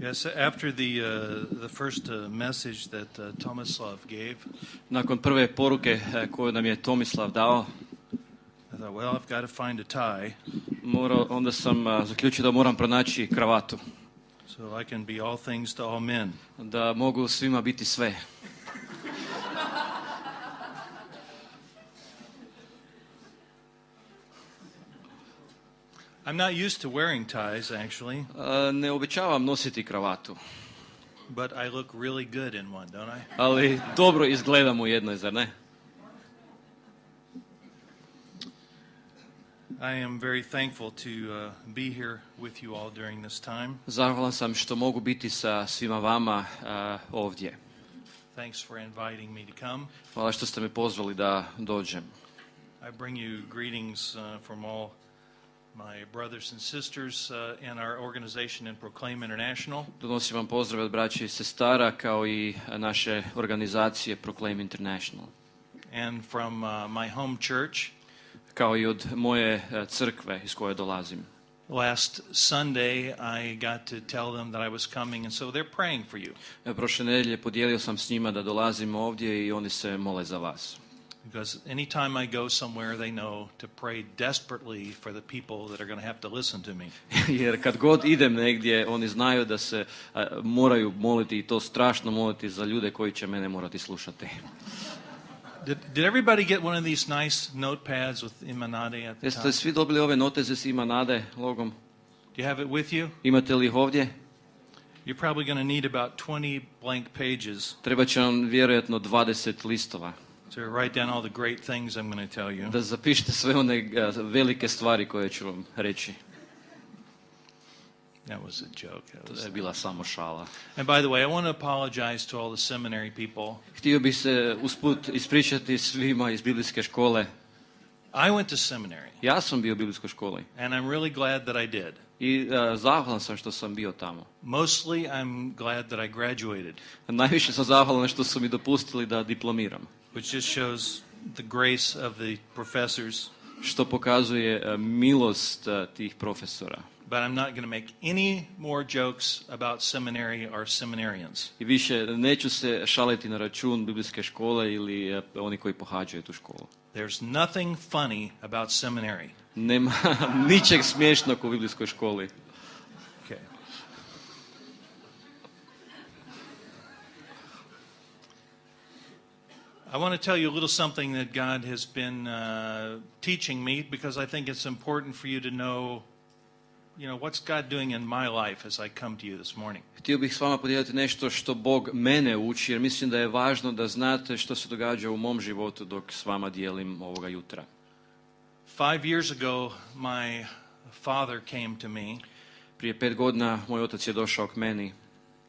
Yes, after the first message that Tomislav gave, Nakon prve poruke koju nam je Tomislav dao, I thought, well, I've got to find a tie onda sam zaključio da moram pronaći kravatu. so I can be all things to all men. Da mogu svima biti sve. I'm not used to wearing ties, actually, Ne običavam nositi kravatu, but I look really good in one, don't I? ali dobro izgledam u jednoj, zar ne? I am very thankful to be here with you all during this time. Zahvalan sam što mogu biti sa svima vama ovdje. Thanks for inviting me to come. Hvala što ste me pozvali da dođem. I bring you greetings from all my brothers and sisters in our organization in Proclaim International. Donosim vam pozdrave od braće i sestara kao i naše organizacije Proclaim International. And from my home church. Kao i od moje crkve iz koje dolazim. Last Sunday I got to tell them that I was coming and so they're praying for you. Prošle nedjelje podijelio sam s njima da dolazim ovdje i oni se mole za vas. Because anytime I go somewhere they know to pray desperately for the people that are going to have to listen to me. Jer kad god idem negdje, oni znaju da se moraju moliti i to strašno moliti za ljude koji će mene morati slušati. Did everybody get one of these nice notepads with Ima Nade at the Jeste top? svi dobili ove noteze s Ima Nade logom? Do you have it with you? Imate li ih ovdje? You're probably going to need about 20 blank pages Treba će vam vjerojatno 20 listova. to write down all the great things I'm going to tell you. Da zapišete sve one velike stvari koje ću vam reći. That was a joke. To je bila samo šala. And by the way, I want to apologize to all the seminary people. Htio bih se usput ispričati svima iz biblijske škole. I went to seminary. Ja sam bio u biblijskoj školi. And I'm really glad that I did. I zahvalan sam što sam bio tamo. Mostly I'm glad that I graduated. Najviše sam zahvalan što su mi dopustili da diplomiram. Which just shows the grace of the professors. Što pokazuje milost tih profesora. But I'm not going to make any more jokes about seminary or seminarians. I više neću se šaliti na račun biblijske škole ili oni koji pohađaju tu školu. There's nothing funny about seminary. Nema ničeg smiješnog u biblijskoj školi. Okay. I want to tell you a little something that God has been teaching me because I think it's important for you to know, what's God doing in my life as I come to you this morning. Htio bih s vama podijeliti nešto što Bog mene uči, jer mislim da je važno da znate što se događa u mom životu dok s vama dijelim ovoga jutra. 5 years ago, my father came to me. Prije 5 godina moj otac je došao k meni.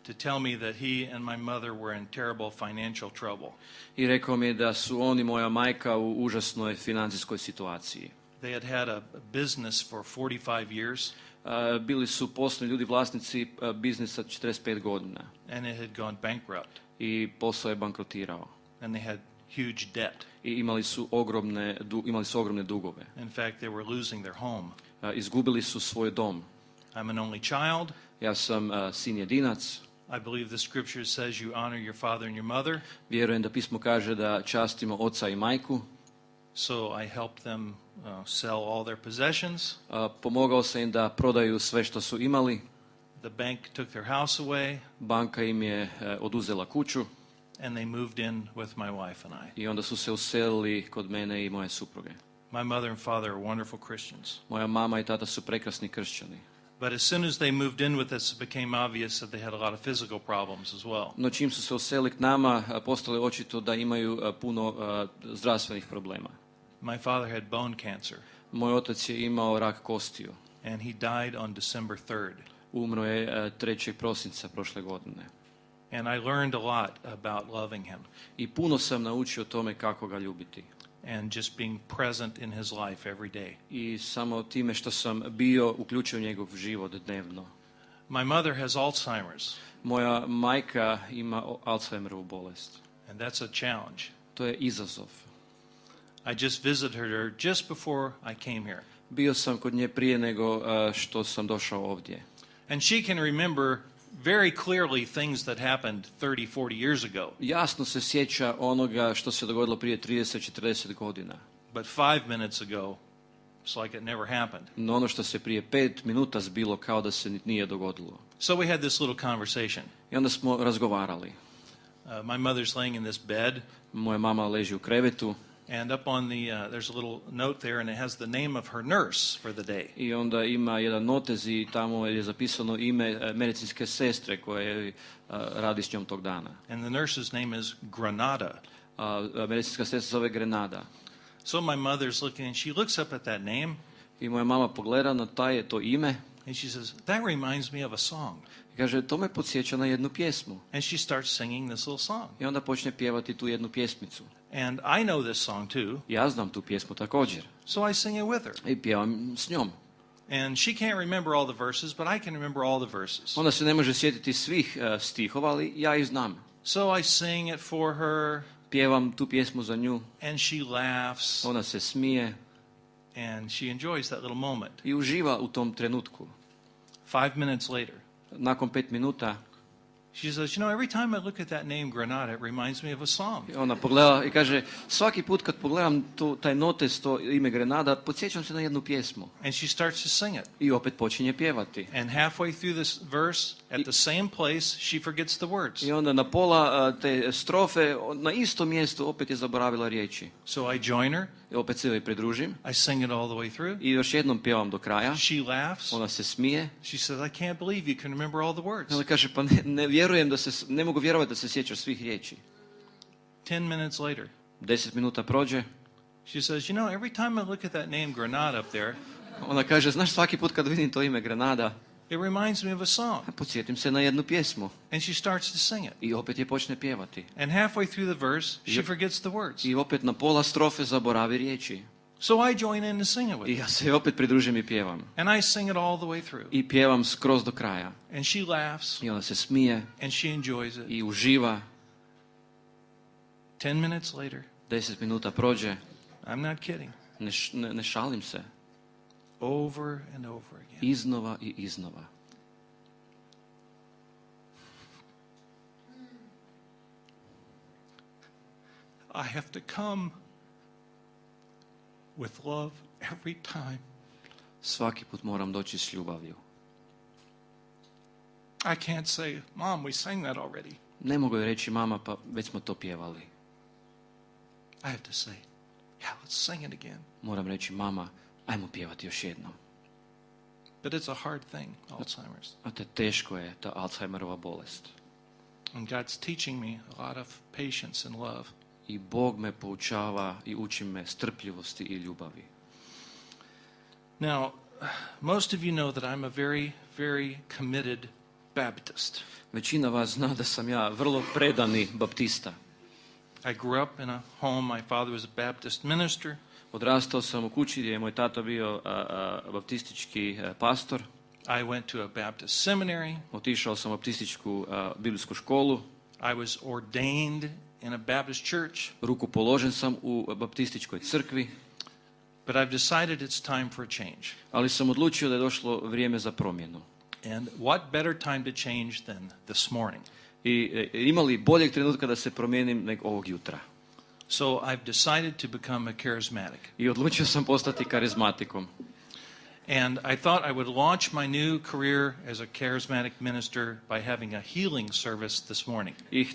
To tell me that he and my mother were in terrible financial trouble. I rekao mi je da su on i moja majka u užasnoj financijskoj situaciji. They had a business for 45 years. Bili su poslovni ljudi, vlasnici biznisa 45 godina. And it had gone bankrupt. I posao je bankrotirao. And they had huge debt. I imali su ogromne dugove. In fact, they were losing their home. Izgubili su svoj dom. I'm an only child. Ja sam sin jedinac. I believe the scripture says you honor your father and your mother. Vjerujem da pismo kaže da častimo oca i majku. So I helped them sell all their possessions. Pomogao sam im da prodaju sve što su imali. The bank took their house away. Banka im je oduzela kuću. And they moved in with my wife and I. I onda su se uselili kod mene i moje supruge. My mother and father are wonderful Christians. Moja mama i tata su prekrasni kršćani. But as soon as they moved in with us, it became obvious that they had a lot of physical problems as well. No čim su se uselili k nama, postalo je očito da imaju puno zdravstvenih problema. My father had bone cancer. Moj otac je imao rak kostiju. And he died on December 3rd. Umro je 3. prosinca prošle godine. And I learned a lot about loving him. I puno sam naučio o tome kako ga ljubiti. And just being present in his life every day. I samo time što sam bio uključio u njegov život dnevno. My mother has Alzheimer's. Moja majka ima Alzheimerovu bolest. And that's a challenge. To je izazov. I just visited her just before I came here. Bio sam kod nje prije nego što sam došao ovdje. And she can remember very clearly things that happened 30, 40 years ago. Jasno se sjeća onoga što se dogodilo prije 30-40 godina. But 5 minutes ago, it's like it never happened. No ono što se prije 5 minuta zbilo kao da se nije dogodilo. So we had this little conversation. I onda smo razgovarali. My mother's laying in this bed. Moja mama leži u krevetu. And up on the, there's a little note there and it has the name of her nurse for the day. I onda ima jedan notez i tamo je zapisano ime medicinske sestre koje radi s njom tog dana. And the nurse's name is Granada. Medicinska sestra zove Grenada. So my mother's looking and she looks up at that name. I moja mama pogleda na to ime. And she says, that reminds me of a song. I kaže, to me podsjeća na jednu pjesmu. And she starts singing this little song. I onda počne pjevati tu jednu pjesmicu. And I know this song too. Ja znam tu pjesmu također. So I sing it with her. I pjevam s njom. And she can't remember all the verses, but I can remember all the verses. Ona se ne može sjetiti svih stihova, ali ja ih znam. So I sing it for her. Pjevam tu pjesmu za nju. And she laughs. Ona se smije. And she enjoys that little moment. I uživa u tom trenutku. 5 minutes later. Nakon 5 minuta. She says, you know, every time I look at that name Granada, it reminds me of a song. I ona pogleda i kaže, svaki put kad pogledam taj notes, to ime Grenada, podsjećam se na jednu pjesmu. And she starts to sing it. I opet počinje pjevati. And halfway through this verse, at the same place, she forgets the words. I onda na pola te strofe, na istom mjestu, opet je zaboravila riječi. So I join her. I opet se joj pridružim. I sing it all the way through. I još jednom pjevam do kraja. She laughs. Ona se smije. She says, I can't believe you can remember all the words. Ona kaže, pa ne mogu vjerovati da se sjećaš svih riječi. 10 minutes later. 10 minuta prođe. She says, you know, every time I look at that name Granada up there, ona kaže, znaš, svaki put kad vidim to ime Grenada, it reminds me of a song. Podsjetim se na jednu pjesmu. And she starts to sing it. I opet je počne pjevati. And halfway through the verse, she forgets the words. I opet na pola strofe zaboravi riječi. So I join in and sing it with her. I ja se opet pridružim i pjevam. And I sing it all the way through. I pjevam skroz do kraja. And she laughs. I ona se smije. And she enjoys it. I uživa. 10 minutes later. 10 minuta prođe. I'm not kidding. Ne šalim se. Over and over again. Iznova i iznova. I have to come with love every time. Svaki put moram doći s ljubavlju. I can't say, Mom, we sang that already. Ne mogu joj reći, mama, pa već smo to pjevali. I have to say, yeah, let's sing it again. Moram reći, mama, ajmo pjevati još jednom. But it's a hard thing, Alzheimer's. A te teško je ta Alzheimerova bolest. And God's teaching me a lot of patience and love. I Bog me poučava i uči me strpljivosti i ljubavi. Now, most of you know that I'm a very, very committed Baptist. Većina vas zna da sam ja vrlo predani baptista. I grew up in a home, my father was a Baptist minister. Odrastao sam u kući gdje je moj tata bio baptistički pastor. I went to a Baptist seminary. Otišao sam u baptističku biblijsku školu. I was ordained in a Baptist church. Rukopoložen sam u baptističkoj crkvi. But I've decided it's time for a change. Ali sam odlučio da je došlo vrijeme za promjenu. And what better time to change than this morning? I imali boljeg trenutka da se promijenim nego ovog jutra. So I've decided to become a charismatic. I odlučio sam postati karizmatikom. And I thought I would launch my new career as a charismatic minister by having a healing service this morning. I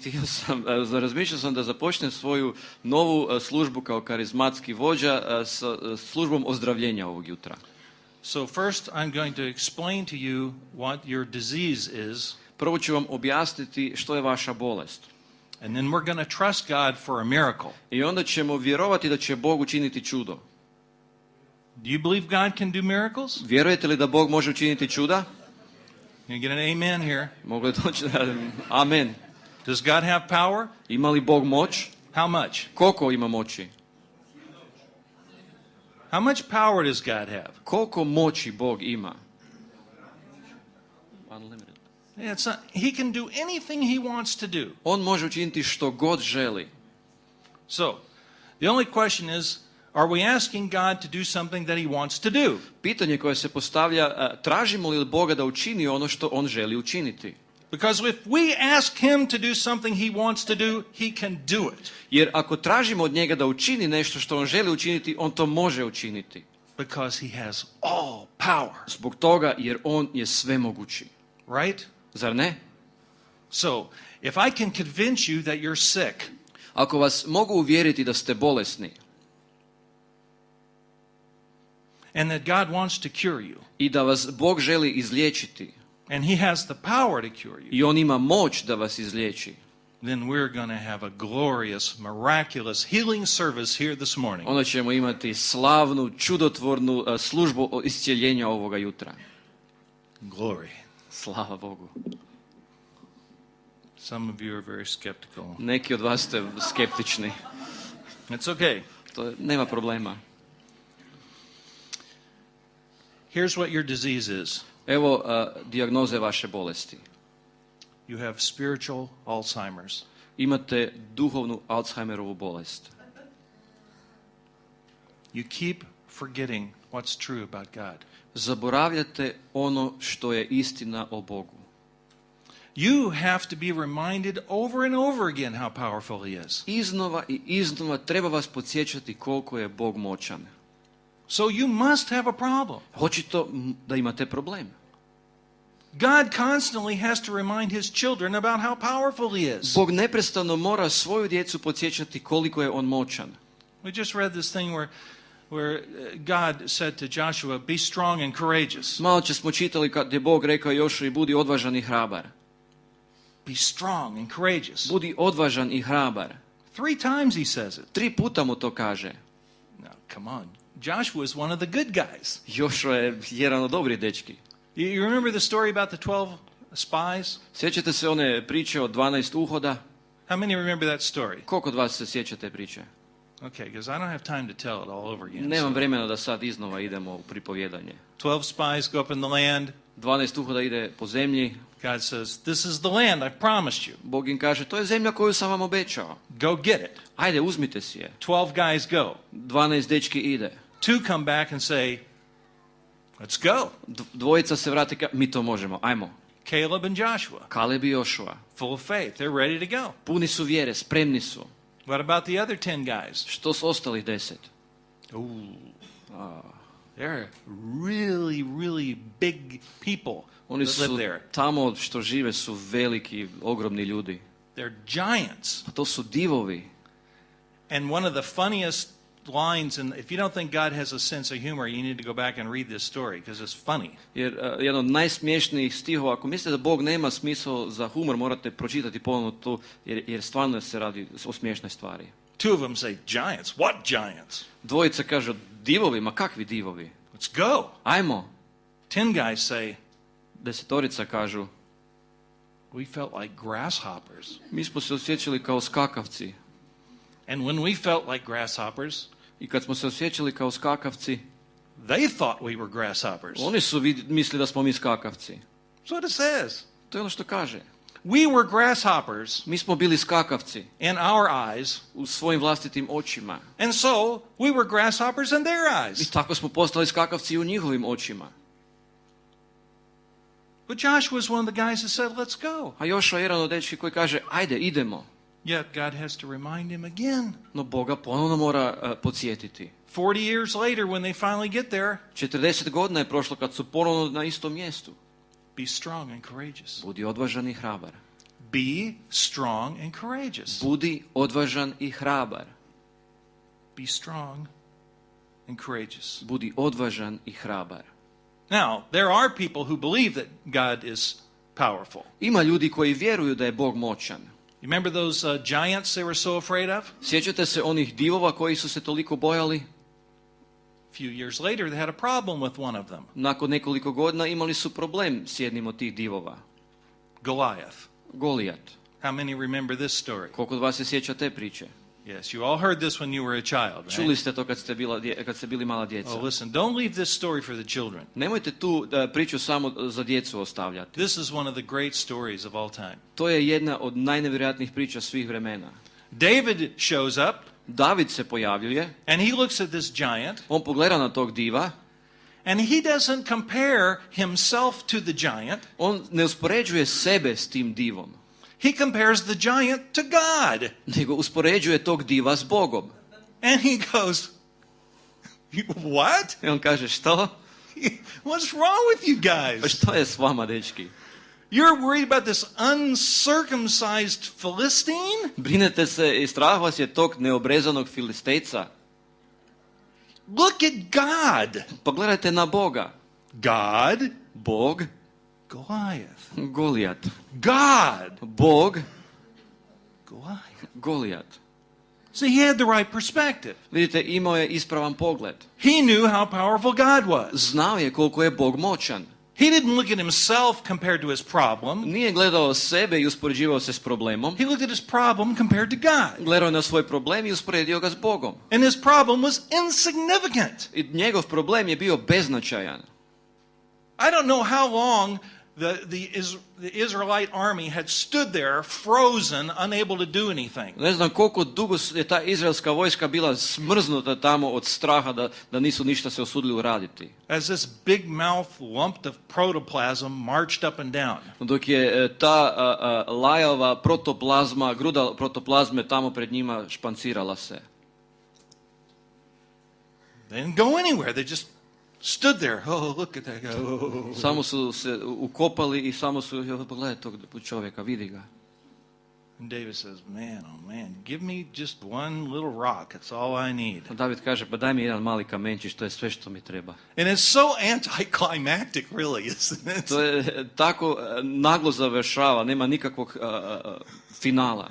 razmišljao sam da započnem svoju novu službu kao karizmatski vođa s službom ozdravljenja ovog jutra. So first I'm going to explain to you what your disease is. Prvo ću vam objasniti što je vaša bolest. And then we're going to trust God for a miracle. I onda ćemo vjerovati da će Bog učiniti čudo. Do you believe God can do miracles? Vjerujete li da Bog može učiniti čuda? You get an amen here. Mogu li doći amen. Does God have power? Ima li Bog moć? How much? Koliko ima moći? How much power does God have? Koliko moći Bog ima? Unlimited. It's not, he can do anything he wants to do. On može učiniti što god želi. So, the only question is, are we asking God to do something that he wants to do? Pitanje koje se postavlja, tražimo li od Boga da učini ono što on želi učiniti? Because if we ask him to do something he wants to do, he can do it. Jer ako tražimo od njega da učini nešto što on želi učiniti, on to može učiniti. Because he has all power. Zbog toga jer on je svemogući. Right? Zar ne? So, if I can convince you that you're sick, Ako vas mogu uvjeriti da ste bolesni and that God wants to cure you, i da vas Bog želi izliječiti and he has the power to cure you, i on ima moć da vas izliječi, then we're going to have a glorious, miraculous healing service here this morning. onda ćemo imati slavnu, čudotvornu službu iscjeljenja ovoga jutra. Glory. Slava Bogu. Some of you are very skeptical. Neki od vas ste skeptični. It's okay. To nema problema. Here's what your disease is. Evo dijagnoze vaše bolesti. You have spiritual Alzheimer's. Imate duhovnu Alzheimerovu bolest. You keep forgetting what's true about God. Zaboravljate ono što je istina o Bogu. You have to be reminded over and over again how powerful he is. Iznova i iznova treba vas podsjećati koliko je Bog moćan. So you must have a problem. Očito da imate problem. God constantly has to remind his children about how powerful he is. Bog neprestano mora svoju djecu podsjećati koliko je on moćan. We just read this thing where God said to Joshua, be strong and courageous. Malo čas smo čitali kad je Bog rekao Jošui, budi odvažan i hrabar. Be strong and courageous. Budi odvažan i hrabar. 3 times he says it. 3 puta mu to kaže. Now, come on. Joshua is one of the good guys. Jošua je jedan od dobrih dečki. You remember the story about the 12 spies? Sjećate se one priče o 12 uhoda? How many remember that story? Koliko od vas se sjećate priče? Okay, because I don't have time to tell it all over again. Nemam vremena da sad iznova idemo u pripovjedanje. 12 spies go up in the land. 12 uhoda ide po zemlji. God says, this is the land I promised you. Bog im kaže, to je zemlja koju sam vam obećao. Go get it. Ajde, uzmite si je. 12 guys go. 12 dečki ide. 2 come back and say, let's go. Dvojica se vrati, mi to možemo, ajmo. Caleb and Joshua, Kaleb i Jošua. full of faith. They're ready to go. Puni su vjere, spremni su. What about the other 10 guys? Što s ostalih 10? They're really, really big people Oni that live su there. tamo što žive su veliki, ogromni ljudi. They're giants. Pa to su divovi. And one of the funniest lines, and if you don't think God has a sense of humor, you need to go back and read this story, because it's funny. Jer jedan od najsmješnijih stihova, ako mislite da Bog nema smisao za humor, morate pročitati ponovno to, jer stvarno se radi o smješnoj stvari. 2 of them say, giants? What giants? Dvojica kažu, divovi, ma kakvi divovi? Let's go. Ajmo. 10 guys say, 10 kažu, we felt like grasshoppers. mi smo se osjećali kao skakavci. And when we felt like grasshoppers, I kad smo se osjećali kao skakavci, they thought we were grasshoppers. oni su mislili da smo mi skakavci. That's what it says. To je ono što kaže. We were grasshoppers Mi smo bili skakavci in our eyes, u svojim vlastitim očima. and so we were grasshoppers in their I eyes. tako smo postali skakavci i u njihovim očima. But Joshua is one of the guys that said, let's go. A Jošua je jedan od dečki koji kaže, ajde, idemo. Yet God has to remind him again. No Boga ponovno mora podsjetiti. 40 years later, when they finally get there, 40 godina je prošlo kad su ponovno na istom mjestu. be strong and courageous. Budi odvažan i hrabar. Be strong and courageous. Budi odvažan i hrabar. Be strong and courageous. Budi odvažan i hrabar. Now, there are people who believe that God is powerful. Ima ljudi koji vjeruju da je Bog moćan. You remember those giants they were so afraid of? Sjećate se onih divova koji su se toliko bojali? A few years later, they had a problem with one of them, Nakon nekoliko godina imali su problem s jednim od tih divova. Goliath. Golijat. How many remember this story? Koliko od vas se sjeća te priče? Yes, you all heard this when you were a child, Čuli right? ste to kad ste bili mala djeca. Oh, listen, don't leave this story for the children. Nemojte tu priču samo za djecu ostavljati. This is one of the great stories of all time. To je jedna od najnevjerojatnijih priča svih vremena. David shows up, David se pojavljuje, and he looks at this giant, on pogleda na tog diva And he doesn't compare himself to the giant. On ne uspoređuje sebe s tim divom, He compares the giant to God. nego uspoređuje tog diva s Bogom. And he goes, what? I on kaže, što? What's wrong with you Pa guys? što je s vama, dečki? You're worried about this uncircumcised Philistine? Brinete se i strah vas je tog neobrezanog Filistejca. Look at God. Pogledajte na Boga. God, Bog, Goliath. Golijat. God, Bog, Goliath. Golijat. See, he had the right perspective. Vidite, imao je ispravan pogled. He knew how powerful God was. Znao je koliko je Bog moćan. He didn't look at himself compared to his problem. Nije gledao sebe i uspoređivao se s problemom. He looked at his problem compared to God. Gledao je na svoj problem i usporedio ga s Bogom. And his problem was insignificant. I njegov problem je bio beznačajan. I don't know how long the Israelite army had stood there frozen, unable to do anything. Ne znam koliko dugo je ta izraelska vojska bila smrznuta tamo od straha da nisu ništa se osudili uraditi. As this big mouth lump of protoplasm marched up and down. Dok je ta lajava protoplazma, gruda protoplazme tamo pred njima špancirala se. They didn't go anywhere. They just stood there. Oh, look at that guy. Oh. Samo su se ukopali i samo su, pogledaj tog čovjeka, vidi ga. And David says, man, oh man, give me just one little rock. That's all I need. David kaže, pa daj mi jedan mali kamenčić, to je sve što mi treba. And it's so anticlimactic, really, isn't it? To je tako naglo završava, nema nikakvog finala.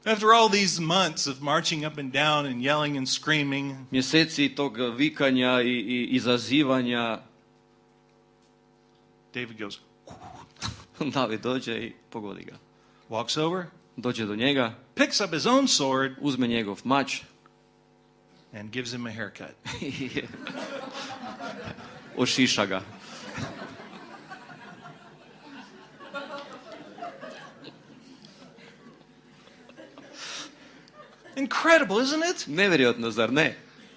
After all these months of marching up and down and yelling and screaming, Mjeseci tog vikanja i izazivanja, David goes, David dođe i pogodi ga. walks over, Dođe do njega, picks up his own sword, uzme njegov mač and gives him a haircut. i ošiša ga. Incredible, isn't it? Nevjerojatno, zar ne?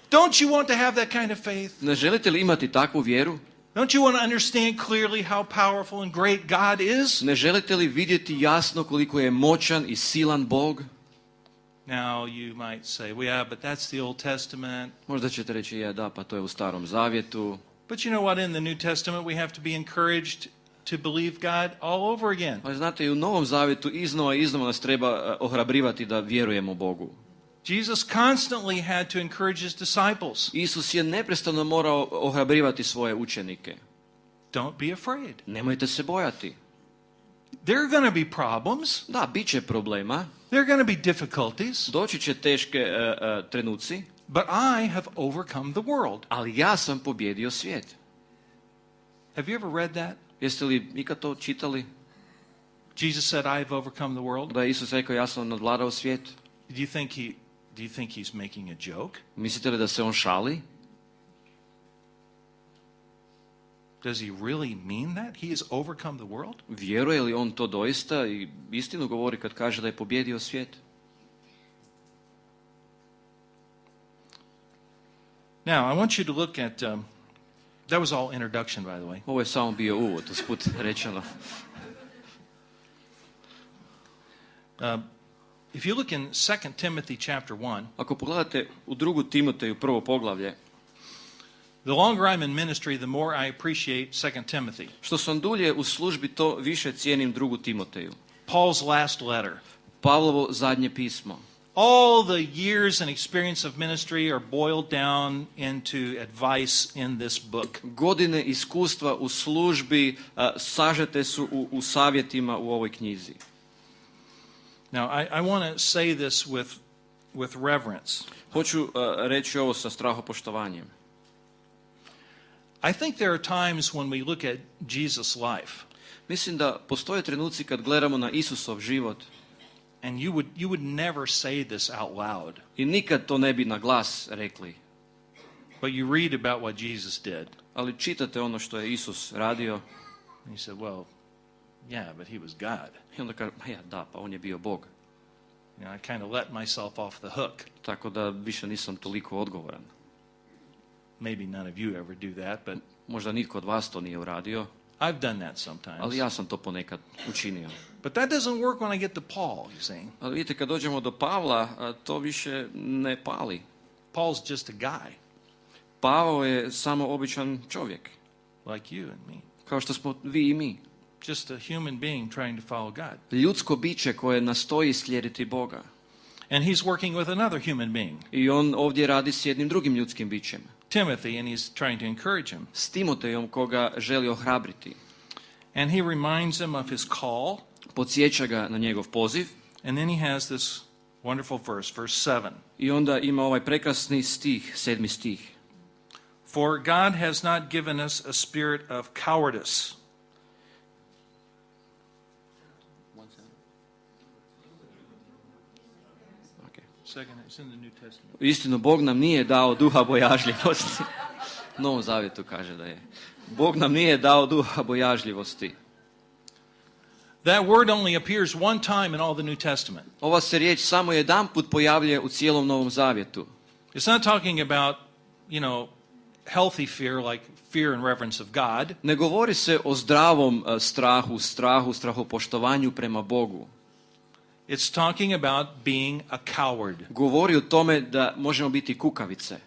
Don't you want to have that kind of faith? Ne želite li imati takvu vjeru? Don't you want to understand clearly how powerful and great God is? Ne želite li vidjeti jasno koliko je moćan i silan Bog? Now you might say, well, yeah, but that's the Old Testament. Možda ćete reći, ja da, pa to je u Starom Zavjetu. But you know what? In the New Testament, we have to be encouraged to believe God all over again. Ali znate, i u Novom Zavjetu iznova nas treba ohrabrivati da vjerujemo Bogu. Jesus constantly had to encourage his disciples. Isus je neprestano morao ohrabrivati svoje učenike. Don't be afraid. Nemojte se bojati. There are going to be problems. Da, bit će problema, There are going to be difficulties. doći će teške trenuci, But I have overcome the world. ali ja sam pobjedio svijet. Have you ever read that? Jeste li ikad to čitali? Jesus said, I have overcome the world. Da je Isus rekao, ja sam nadvladao svijet. Do you think he's making a joke? Mislite li da se on šali? Does he really mean that? He has overcome the world? Vjeruje li on to doista i istinu govori kad kaže da je pobjedio svijet? Now, I want you to look at, that was all introduction, by the way. Ovo je samo bio uvod, usput rečeno. If you look in 2 Timothy chapter 1, Ako pogledate u 2. Timoteju prvo poglavlje, the longer I'm in ministry, the more I appreciate 2 Timothy. što sam dulje u službi, to više cijenim 2. Timoteju. Paul's last letter. Pavlovo zadnje pismo. All the years and experience of ministry are boiled down into advice in this book. Godine iskustva u službi sažete su u savjetima u ovoj knjizi. Now, I want to say this with reverence. Hoću reći ovo sa strahopoštovanjem. I think there are times when we look at Jesus' life, Mislim da postoje trenuci kad gledamo na Isusov život and you would never say this out loud, i nikad to ne bi na glas rekli. but you read about what Jesus did. Ali čitate ono što je Isus radio And you said, well, yeah, but he was God. i onda kaže, ja da, pa on je bio Bog. You know, I kind of let myself off the hook. Tako da više nisam toliko odgovoran. Maybe none of you ever do that, but Možda nitko od vas to nije uradio, I've done that sometimes. ali ja sam to ponekad učinio. But that doesn't work when I get to Paul, you see. Ali vidite, kad dođemo do Pavla, to više ne pali. Paul's just a guy, Pavao je samo običan čovjek, like you and me. kao što smo vi i mi. Just a human being trying to follow God. Ljudsko biće koje nastoji slijediti Boga. And he's working with another human being, I on ovdje radi s jednim drugim ljudskim bićem, Timothy, and he's trying to encourage him. s Timotejom koga želi ohrabriti. And he reminds him of his call. Podsjeća ga na njegov poziv. And then he has this wonderful verse, verse 7. I onda ima ovaj prekrasni stih, 7. stih. For God has not given us a spirit of cowardice. Second, it's in the New Testament. Istinu, Bog nam nije dao duha bojažljivosti. U Novom Zavjetu kaže da je. Bog nam nije dao duha bojažljivosti. That word only appears one time in all the New Testament. Ova se riječ samo jedanput pojavljuje u cijelom Novom Zavjetu. It's not talking about, healthy fear, like fear and reverence of God. Ne govori se o zdravom strahopoštovanju prema Bogu. It's talking about being a coward. Govori o tome da možemo biti kukavice.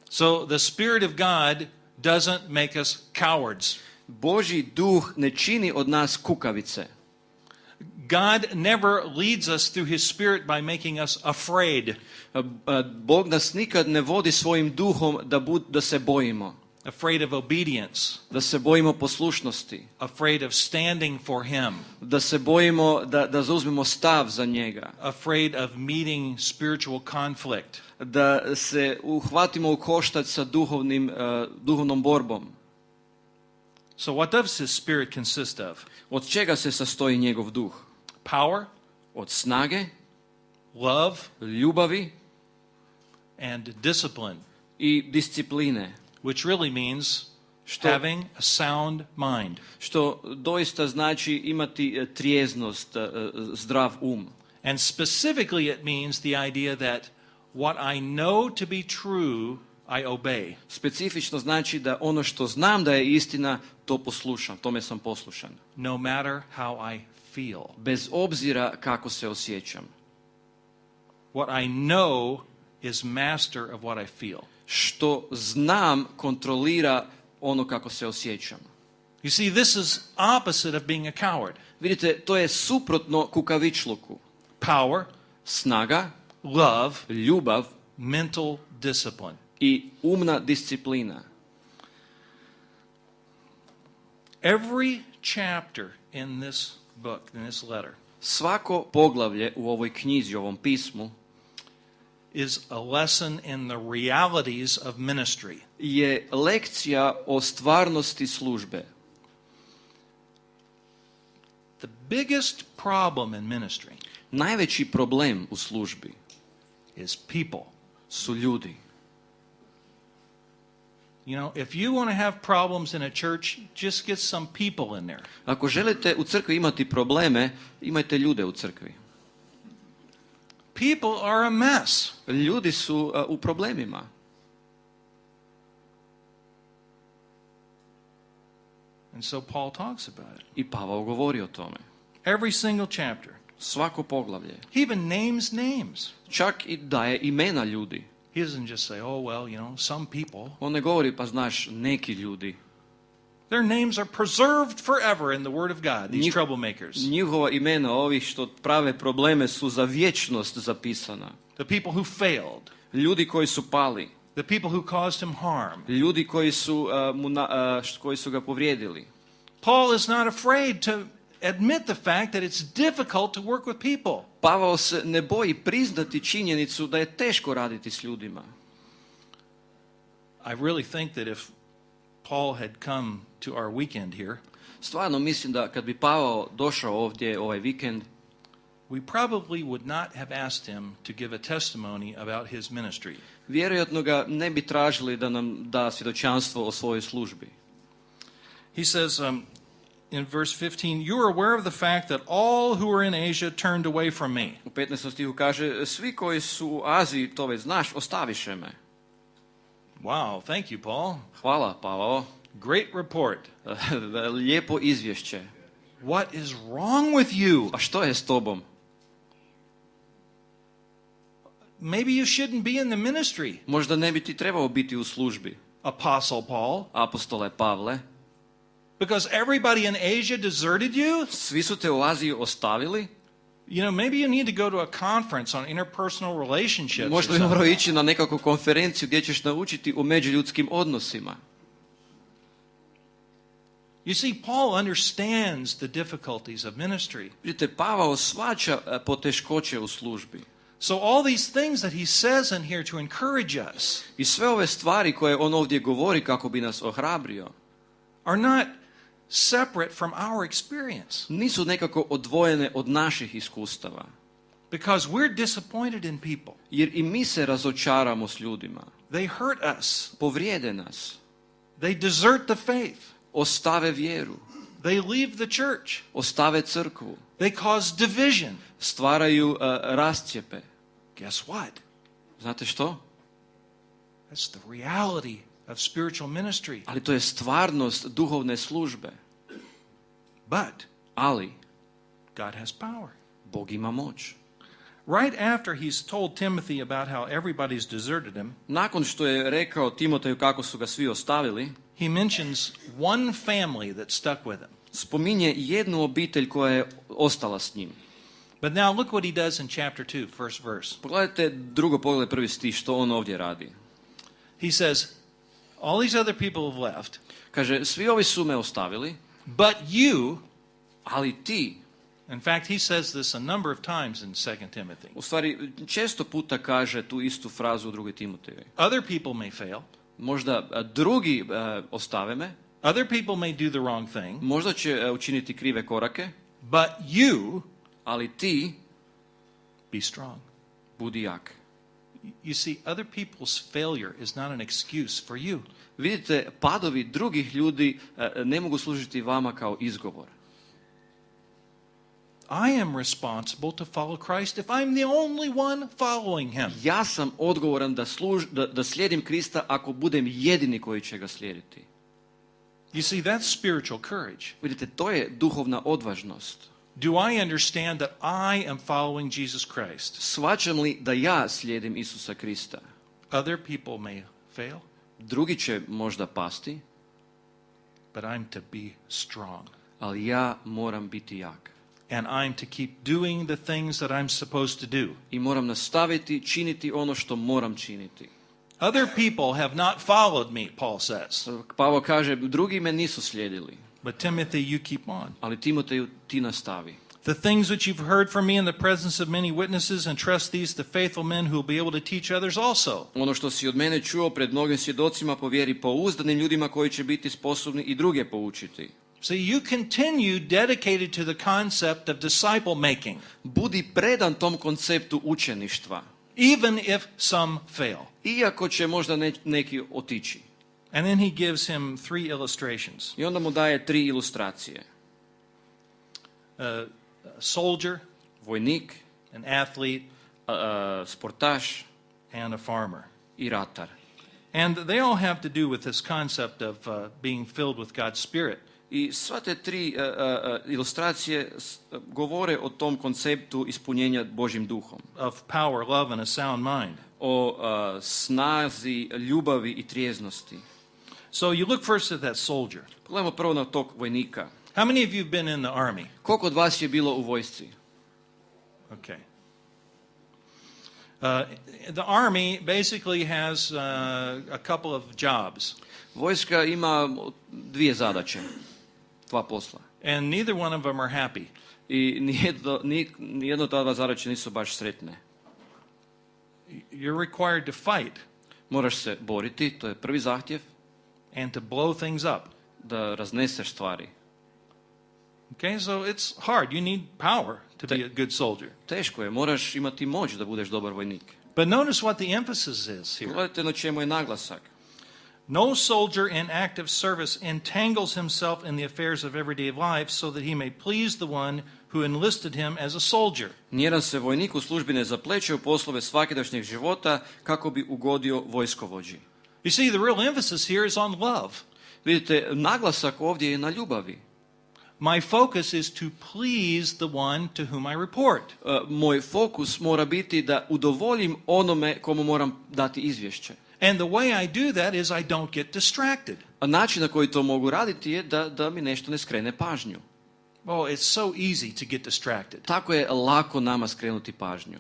So the Spirit of God doesn't make us cowards. Božji duh ne čini od nas kukavice. God never leads us through his Spirit by making us afraid. Bog nas nikad ne vodi svojim duhom da se bojimo. Afraid of obedience. Da se bojimo poslušnosti. Afraid of standing for him. Da se bojimo da zauzmemo stav za njega. Afraid of meeting spiritual conflict. Da se uhvatimo u koštac sa duhovnom borbom. So what does his Spirit consist of? Od čega se sastoji njegov duh? Power, od snage, love, ljubavi and discipline. I discipline. Which really means having a sound mind. Što doista znači imati trijeznost, zdrav um. And specifically it means the idea that what I know to be true, I obey. Specifično znači da ono što znam da je istina, to poslušam, tome sam poslušan. No matter how I feel. Bez obzira kako se osjećam. What I know is master of what I feel. Što znam kontrolira ono kako se osjećam. You see, this is opposite of being a coward. Vidite, to je suprotno kukavičluku. Power, snaga, love, ljubav, mental discipline. I umna disciplina. Every chapter in this book, in this letter, svako poglavlje u ovoj knjizi, u ovom pismu, is a lesson in the realities of ministry. Je lekcija o stvarnosti službe. The biggest problem in ministry, najveći problem u službi, is people. Su ljudi. If you want to have problems in a church, just get some people in there. Ako želite u crkvi imati probleme, imajte ljude u crkvi. People are a mess. Ljudi su u problemima. And so Paul talks about it. I Pavao govori o tome. Every single chapter. Svako poglavlje. He even names names. Čak i daje imena ljudi. He doesn't just say, oh, well, some people. On ne govori, pa znaš, neki ljudi. Their names are preserved forever in the Word of God, these troublemakers. Njihova imena, ovih što prave probleme, su za vječnost zapisana. The people who failed. Ljudi koji su pali. The people who caused him harm. Ljudi koji su ga povrijedili. Paul is not afraid to admit the fact that it's difficult to work with people. Pavao se ne boji priznati činjenicu da je teško raditi s ljudima. I really think that if Paul had come to our weekend here, stvarno mislim da kad bi Pavao došao ovdje ovaj vikend, we probably would not have asked him to give a testimony about his ministry. Vjerojatno ga ne bi tražili da nam da svjedočanstvo o svojoj službi. He says in verse 15, you are aware of the fact that all who are in Asia turned away from me. U 15. stihu kaže, svi koji su u Aziji, to već znaš, ostaviše me. Wow, thank you, Paul. Hvala, Pavao. Great report. Lijepo izvješće. What is wrong with you? A što je s tobom? Maybe you shouldn't be in the ministry, Možda ne bi ti trebao biti u službi, Apostle Paul, apostole Pavle. because everybody in Asia deserted you. Svi su te u Aziji ostavili. You know, maybe you need to go to a conference on interpersonal relationships. or Možda bi something. morao ići na nekakvu konferenciju gdje ćeš naučiti o međuljudskim odnosima. You see, Paul understands the difficulties of ministry. Vidite, Pavao shvaća poteškoće u službi. So all these things that he says in here to encourage us I sve ove stvari koje on ovdje govori kako bi nas ohrabrio, are not separate from our experience, nisu nekako odvojene od naših iskustava. because we're disappointed in people. Jer i mi se razočaramo s ljudima. They hurt us. Povrijede nas. They desert the faith. Ostave vjeru. They leave the church. Ostave crkvu. They cause division. Stvaraju rascjepe. Guess what? Znate što? That's the reality of spiritual ministry. Ali to je stvarnost duhovne službe. But Ali God has power. Bog ima moć. Right after he's told Timothy about how everybody's deserted him, Nakon što je rekao Timoteju kako su ga svi ostavili, he mentions one family that stuck with him. spominje jednu obitelj koja je ostala s njim. But now look what he does in chapter 2, first verse. Pogledajte drugo pogled, prvi stih, što on ovdje radi. He says, all these other people have left, Kaže, svi ovi su me ostavili, but you, ali ti, in fact, he says this a number of times in 2 Timothy. u stvari često puta kaže tu istu frazu u 2. Timotejevoj. Other people may fail. Možda drugi ostave me, Other people may do the wrong thing, možda će učiniti krive korake, but you ali ti be strong. budi jak. You see, other people's failure is not an excuse for you. Vidite, padovi drugih ljudi ne mogu služiti vama kao izgovor. I am responsible to follow Christ if I'm the only one following him. Ja sam odgovoran da slijedim Krista ako budem jedini koji će ga slijediti. You see, that's spiritual courage. Vidite, to je duhovna odvažnost. Do I understand that I am following Jesus Christ? Shvaćam li da ja slijedim Isusa Krista? Other people may fail, Drugi će možda pasti, but I'm to be strong. ali ja moram biti jak. And I'm to keep doing the things that I'm supposed to do. I moram nastaviti činiti ono što moram činiti. Other people have not followed me, Paul says. Pavao kaže, drugi me nisu slijedili, But Timothy, you keep on. ali Timoteju ti nastavi. The things which you've heard from me in the presence of many witnesses, entrust these to faithful men who will be able to teach others also. Ono što si od mene čuo pred mnogim svjedocima povjeri pouzdanim ljudima koji će biti sposobni i druge poučiti. See, you continue dedicated to the concept of disciple making, Budi predan tom konceptu učeništva, even if some fail. iako će možda neki otići. And then he gives him 3 illustrations. I onda mu daje 3 ilustracije. A soldier, Vojnik, an athlete, sportaš and a farmer. i ratar. And they all have to do with this concept of being filled with God's Spirit. I sva te 3 ilustracije govore o tom konceptu ispunjenja Božjim duhom. Of power, love, and a sound mind. O snazi, ljubavi i trijeznosti. So you look first at that soldier. Pogledajmo prvo na tog vojnika. How many of you have been in the army? Koliko od vas je bilo u vojsci? Okay. The army basically has a couple of jobs. Vojska ima 2 zadaće, 2 posla. And neither one of them are happy. I nijedno od ta 2 zadaće nisu baš sretne. You're required to fight Moraš se boriti, to je prvi zahtjev, and to blow things up. da razneseš stvari. Okay, so it's hard. You need power to be a good soldier. Teško je, moraš imati moć da budeš dobar vojnik. But notice what the emphasis is here. Pogledajte na čemu je naglasak. No soldier in active service entangles himself in the affairs of everyday life so that he may please the one who enlisted him as a soldier. Nijedan se vojnik u službi ne zapleće u poslove svakidašnjeg života kako bi ugodio vojskovođi. You see, the real emphasis here is on love. Vidite, naglasak ovdje je na ljubavi. My focus is to please the one to whom I report. Moj fokus mora biti da udovoljim onome komu moram dati izvješće. And the way I do that is I don't get distracted. A način na koji to mogu raditi je da mi nešto ne skrene pažnju. Oh, it's so easy to get distracted. Tako je lako nama skrenuti pažnju.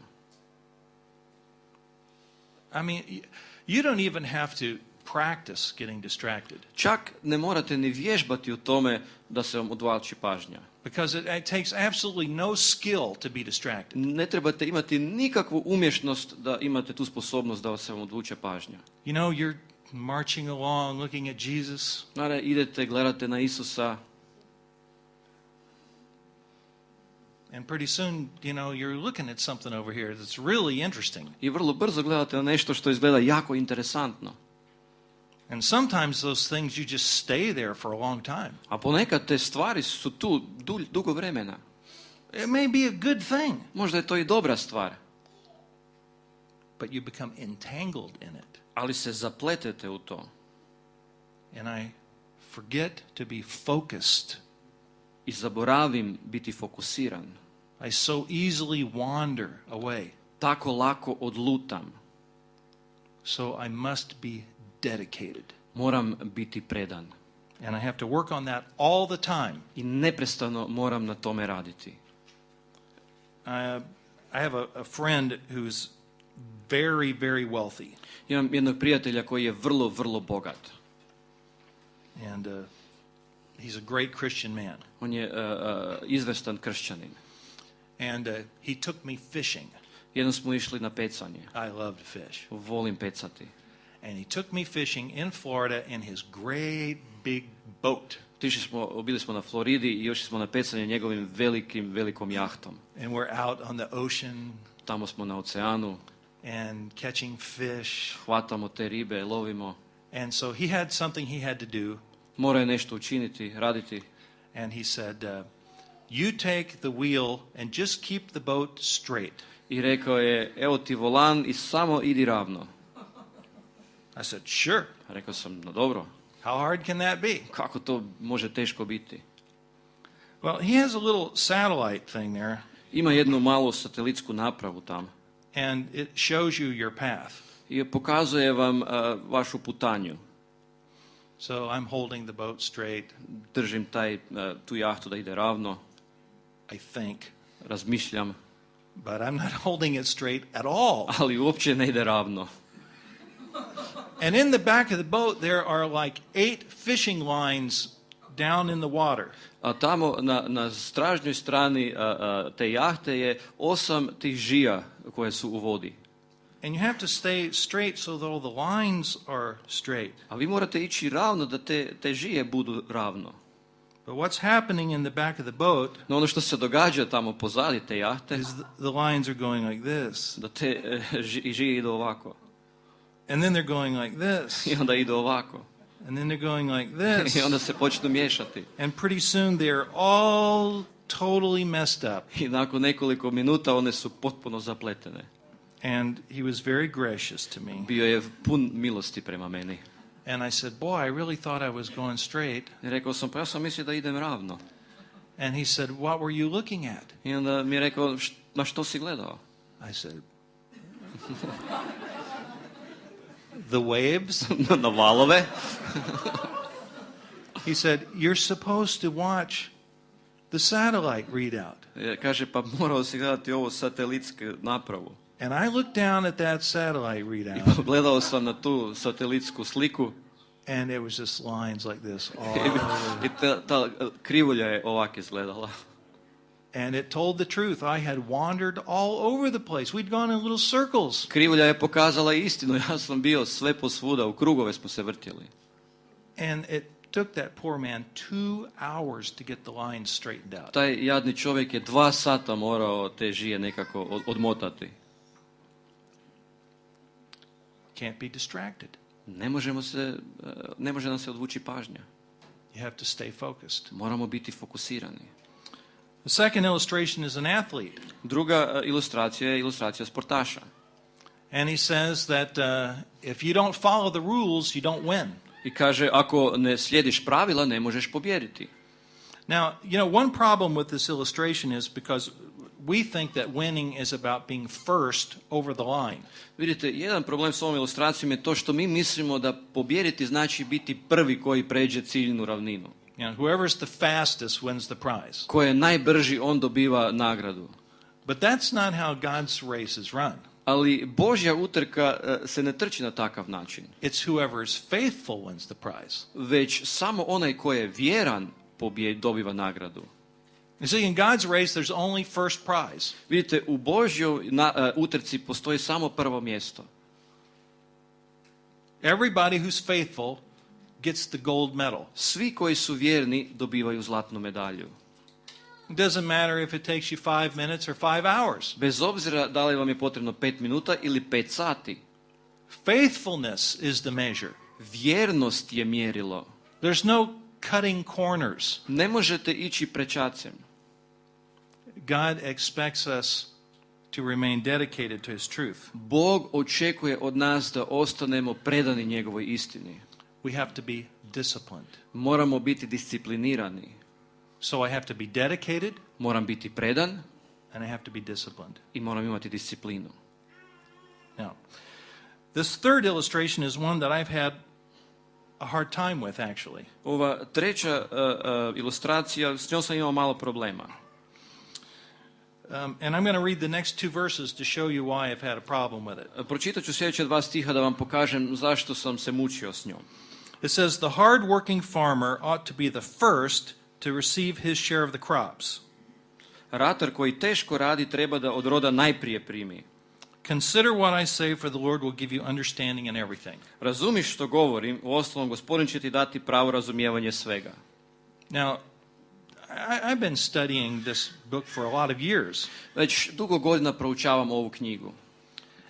I mean, you don't even have to practice getting distracted. Čak ne morate ni vježbati u tome da se vam odvlači pažnja. Because it takes absolutely no skill to be distracted. Ne trebate imati nikakvu umješnost da imate tu sposobnost da se vam odvuče pažnja. You know, you're marching along looking at Jesus. Idete, gledate na Isusa. And pretty soon, you know, you're looking at something over here that's really interesting. I vrlo brzo gledate na nešto što izgleda jako interesantno. And sometimes those things you just stay there for a long time. A ponekad te stvari su tu dugo vremena. It may be a good thing, Možda je to i dobra stvar, but you become entangled in it. ali se zapletete u to. And I forget to be focused. I zaboravim biti fokusiran. I so easily wander away. Tako lako odlutam. So I must be dedicated. Moram biti predan. And I have to work on that all the time. I neprestano moram na tome raditi. I have a friend who's very, very wealthy. Imam jednog prijatelja koji je vrlo, vrlo bogat. And he's a great Christian man. On je izvrstan kršćanin. And he took me fishing. Jednom smo išli na pecanje. I love to fish. Volim pecati. And he took me fishing in Florida in his great big boat. Bili smo na Floridi i još smo na pecanje njegovim velikom jahtom. And we're out on the ocean. Tamo smo na oceanu. And catching fish. Hvatamo te ribe, lovimo. And so he had something he had to do. Mora je nešto učiniti, raditi. And he said, you take the wheel and just keep the boat straight. I rekao je, evo ti volan i samo idi ravno. I said, sure. Rekao sam, no dobro. How hard can that be? Kako to može teško biti? Well, he has a little satellite thing there. Ima jednu malu satelitsku napravu tamo. And it shows you your path. I pokazuje vam vašu putanju. So I'm holding the boat straight. Držim tu jahtu da ide ravno. I think. Razmišljam. But I'm not holding it straight at all. Ali uopće ne ide ravno. And in the back of the boat there are like 8 fishing lines down in the water. A tamo na stražnjoj strani te jahte je 8 tih žija koje su u vodi. And you have to stay straight so that all the lines are straight. A vi morate ići ravno da te žije budu ravno. But what's happening in the back of the boat? No ono što se događa tamo pozadi te jahte, is the lines are going like this. Da te žije idu ovako. And then they're going like this. I onda idu ovako. And then they're going like this. I onda se počnu miješati. And pretty soon they're all totally messed up. I nakon nekoliko minuta one su potpuno zapletene. And he was very gracious to me. Bio je pun milosti prema meni. And I said, boy, I really thought I was going straight. I rekao sam, pa ja sam mislio da idem ravno. And he said, what were you looking at? I onda mi je rekao, na što si gledao? I said, the waves. Na valove. He said, you're supposed to watch the satellite readout. Kaže, pa morao si gledati ovo satelitsku napravu. And I looked down at that satellite readout. I gledao sam na tu satelitsku sliku. And it was just lines like this. I ta krivulja je ovak izgledala. And it told the truth. I had wandered all over the place. We'd gone in little circles. Krivulja je pokazala istinu. Ja sam bio sve posvuda, u krugove smo se vrtjeli. And it took that poor man 2 hours to get the lines straightened out. Taj jadni čovjek je 2 sata morao te žije nekako odmotati. Can't be distracted. Ne može nam se odvući pažnja. You have to stay focused. Moramo biti fokusirani. The second illustration is an athlete. Druga ilustracija je ilustracija sportaša. And he says that if you don't follow the rules, you don't win. I kaže, ako ne slijediš pravila, ne možeš pobijediti. Now, one problem with this illustration is because we think that winning is about being first over the line. Vidite, jedan problem s ovom ilustracijom je to što mi mislimo da pobijediti znači biti prvi koji pređe ciljnu ravninu. Whoever's the fastest wins the prize. Ko je najbrži, on dobiva nagradu. But that's not how God's races run. Ali Božja utrka se ne trči na takav način. It's whoever is faithful wins the prize. Već samo onaj ko je vjeran dobiva nagradu. You see, in God's race there's only first prize. Vidite, u Božjoj utrci postoji samo prvo mjesto. Everybody who's faithful gets the gold medal. Svi koji su vjerni dobivaju zlatnu medalju. It doesn't matter if it takes you 5 minutes or 5 hours. Bez obzira da li vam je potrebno 5 minuta ili 5 sati. Faithfulness is the measure. Vjernost je mjerilo. There's no cutting corners. Ne možete ići prečacem. God expects us to remain dedicated to his truth. Bog očekuje od nas da ostanemo predani njegovoj istini. We have to be disciplined. Moramo biti disciplinirani. So I have to be dedicated. Moram biti predan. And I have to be disciplined. I moram imati disciplinu. Now, this third illustration is one that I've had a hard time with, actually. Ova treća ilustracija, s njom sam imao malo problema. And I'm going to read the next 2 verses to show you why I've had a problem with it. Pročitat ću sljedeća 2 stiha da vam pokažem zašto sam se mučio s njom. It says, the hard-working farmer ought to be the first to receive his share of the crops. Ratar koji teško radi treba da od roda najprije primi. Consider what I say, for the Lord will give you understanding in everything. Razumiš što govorim, uostalom Gospodin će ti dati pravo razumijevanje svega. Now, I've been studying this book for a lot of years. Već dugo godina proučavam ovu knjigu.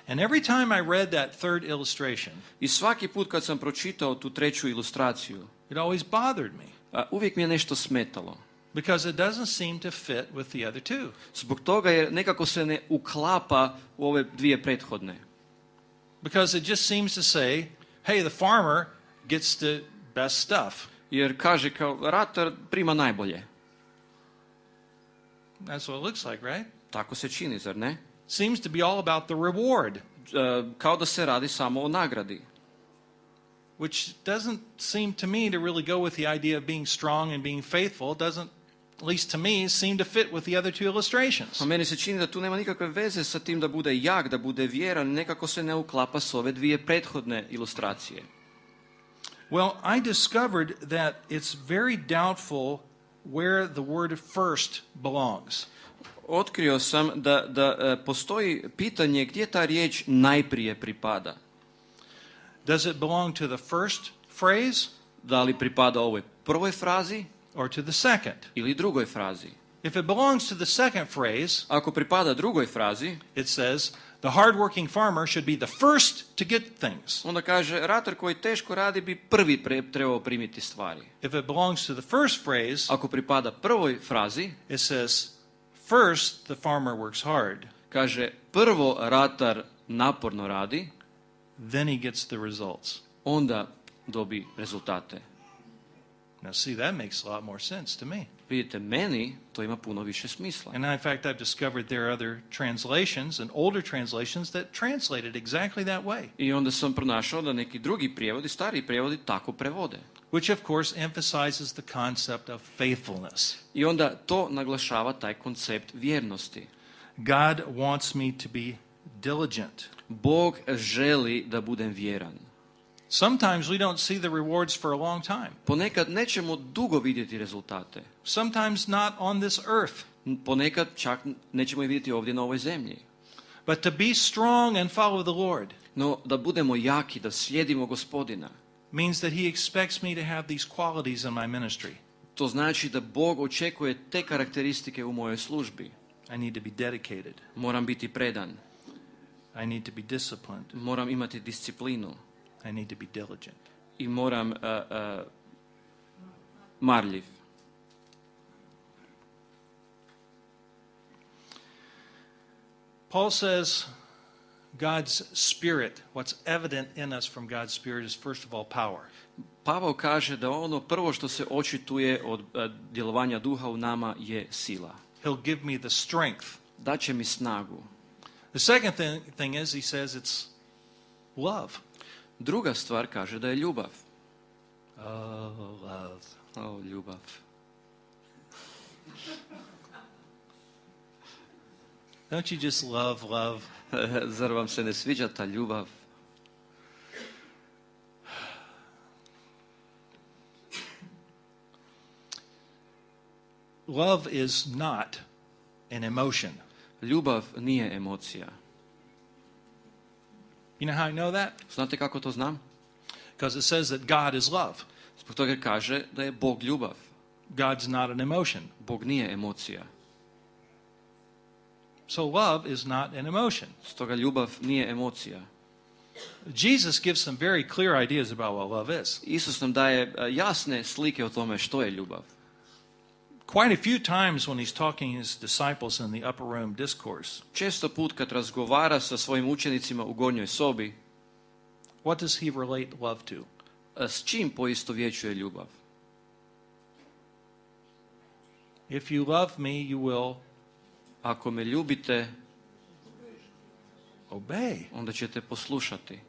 And every time I read that third illustration, I svaki put kad sam pročitao tu treću ilustraciju, it always bothered me. Uvijek mi je nešto smetalo. Because it doesn't seem to fit with the other two. Zbog toga jer nekako se ne uklapa u ove dvije prethodne. Because it just seems to say, hey, the farmer gets the best stuff. Jer kaže kao ratar prima najbolje. That's what it looks like, right? Tako se čini, zar ne? Seems to be all about the reward. Kao da se radi samo o nagradi. Which doesn't seem to me to really go with the idea of being strong and being faithful. It doesn't, at least to me, seem to fit with the other two illustrations. A meni se čini da tu nema nikakve veze sa tim da bude jak, da bude vjeran, nekako se ne uklapa s ove dvije prethodne ilustracije. Well, I discovered that it's very doubtful where the word first belongs. Otkrio sam da postoji pitanje gdje ta riječ najprije pripada. Does it belong to the first phrase? Da li pripada ovoj prvoj frazi? Or to the second? Ili drugoj frazi? If it belongs to the second phrase, ako pripada drugoj frazi, it says, the hard-working farmer should be the first to get things. Onda kaže, ratar koji teško radi bi prvi trebao primiti stvari. If it belongs to the first phrase, ako pripada prvoj frazi, it says, first the farmer works hard. Kaže, prvo ratar naporno radi, then he gets the results. Onda dobi rezultate. Now see, that makes a lot more sense to me. Vidite, meni to ima puno više smisla. And in fact, I've discovered there are other translations and older translations that translate it exactly that way. I onda sam pronašao da neki drugi prijevodi, stariji prijevodi tako prevode. Which of course emphasizes the concept of faithfulness. I onda to naglašava taj koncept vjernosti. God wants me to be diligent. Bog želi da budem vjeran. Sometimes we don't see the rewards for a long time. Ponekad nećemo dugo vidjeti rezultate. Sometimes not on this earth. Ponekad čak nećemo ih vidjeti ovdje na ovoj zemlji. But to be strong and follow the Lord. No, da budemo jaki, da slijedimo Gospodina. Means that he expects me to have these qualities in my ministry. To znači da Bog očekuje te karakteristike u mojoj službi. I need to be dedicated. Moram biti predan. I need to be disciplined. Moram imati disciplinu. I need to be diligent. I moram marljiv. Paul says God's Spirit, what's evident in us from God's Spirit is first of all power. Pavao kaže da ono prvo što se očituje od djelovanja duha u nama je sila. He'll give me the strength. Daće mi snagu. The second thing is, he says it's love. Druga stvar kaže da je ljubav. Oh, love. O, ljubav. Don't you just love? Zar vam se ne sviđa ta ljubav? Love is not an emotion. Ljubav nije emocija. You know how I know that? Znate kako to znam? Because it says that God is love. Zbog toga kaže da je Bog ljubav. God's not an emotion. Bog nije emocija. So love is not an emotion. Stoga ljubav nije emocija. Jesus gives some very clear ideas about what love is. Isus nam daje jasne slike o tome što je ljubav. Quite a few times when he's talking his disciples in the upper room discourse, Često put kad razgovara sa svojim učenicima u gornjoj sobi, what does he relate love to? s čim poistovjećuje ljubav? If you love me, you will Ako me ljubite, obey. onda ćete poslušati.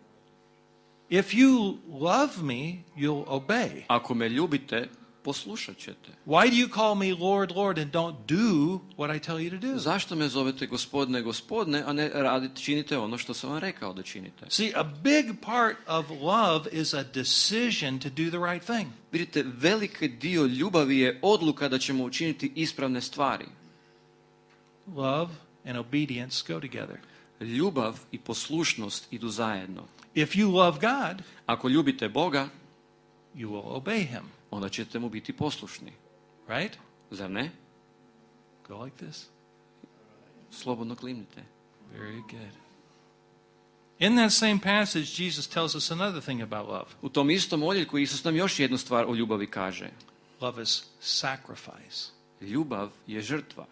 If you love me, you'll obey. Ako me ljubite, poslušat ćete. Why do you call me Lord, Lord, and don't do what I tell you to do? Zašto me zovete gospodine, gospodine, a ne činite ono što sam vam rekao da činite? See, a big part of love is a decision to do the right thing. Vidite, veliki dio ljubavi je odluka da ćemo učiniti ispravne stvari. Love and obedience go together. Ljubav i poslušnost idu zajedno. If you love God, Ako ljubite Boga, you will obey him. onda ćete mu biti poslušni. Right? Zar ne? Go like this. Slobodno klimnite. Very good. In that same passage, Jesus tells us another thing about love. U tom istom odjeljku Isus nam još jednu stvar o ljubavi kaže. Love is sacrifice. Ljubav je žrtva.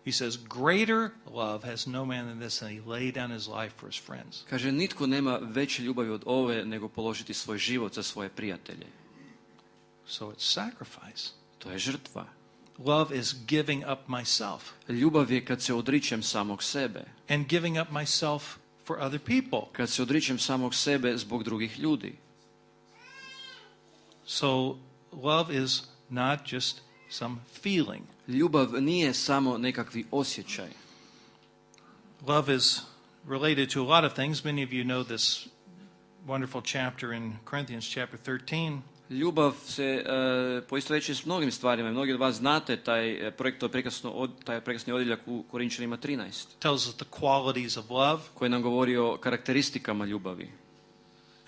He says, greater love has no man than this, and he laid down his life for his friends. Kaže, nitko nema veće ljubavi od ove nego položiti svoj život za svoje prijatelje. So it's sacrifice. To je žrtva. Love is giving up myself. Ljubav je kad se odričem samog sebe. And giving up myself for other people. Kad se odričem samog sebe zbog drugih ljudi. So love is not just some feeling. Ljubav nije samo nekakvi osjećaj. Love is related to a lot of things. Many of you know this wonderful chapter in Corinthians chapter 13. Ljubav se poistovjećuje s mnogim stvarima. Mnogi od vas znate taj prekrasni odjeljak u Korinčanima 13. Tells us the qualities of love. Koji nam govori o karakteristikama ljubavi.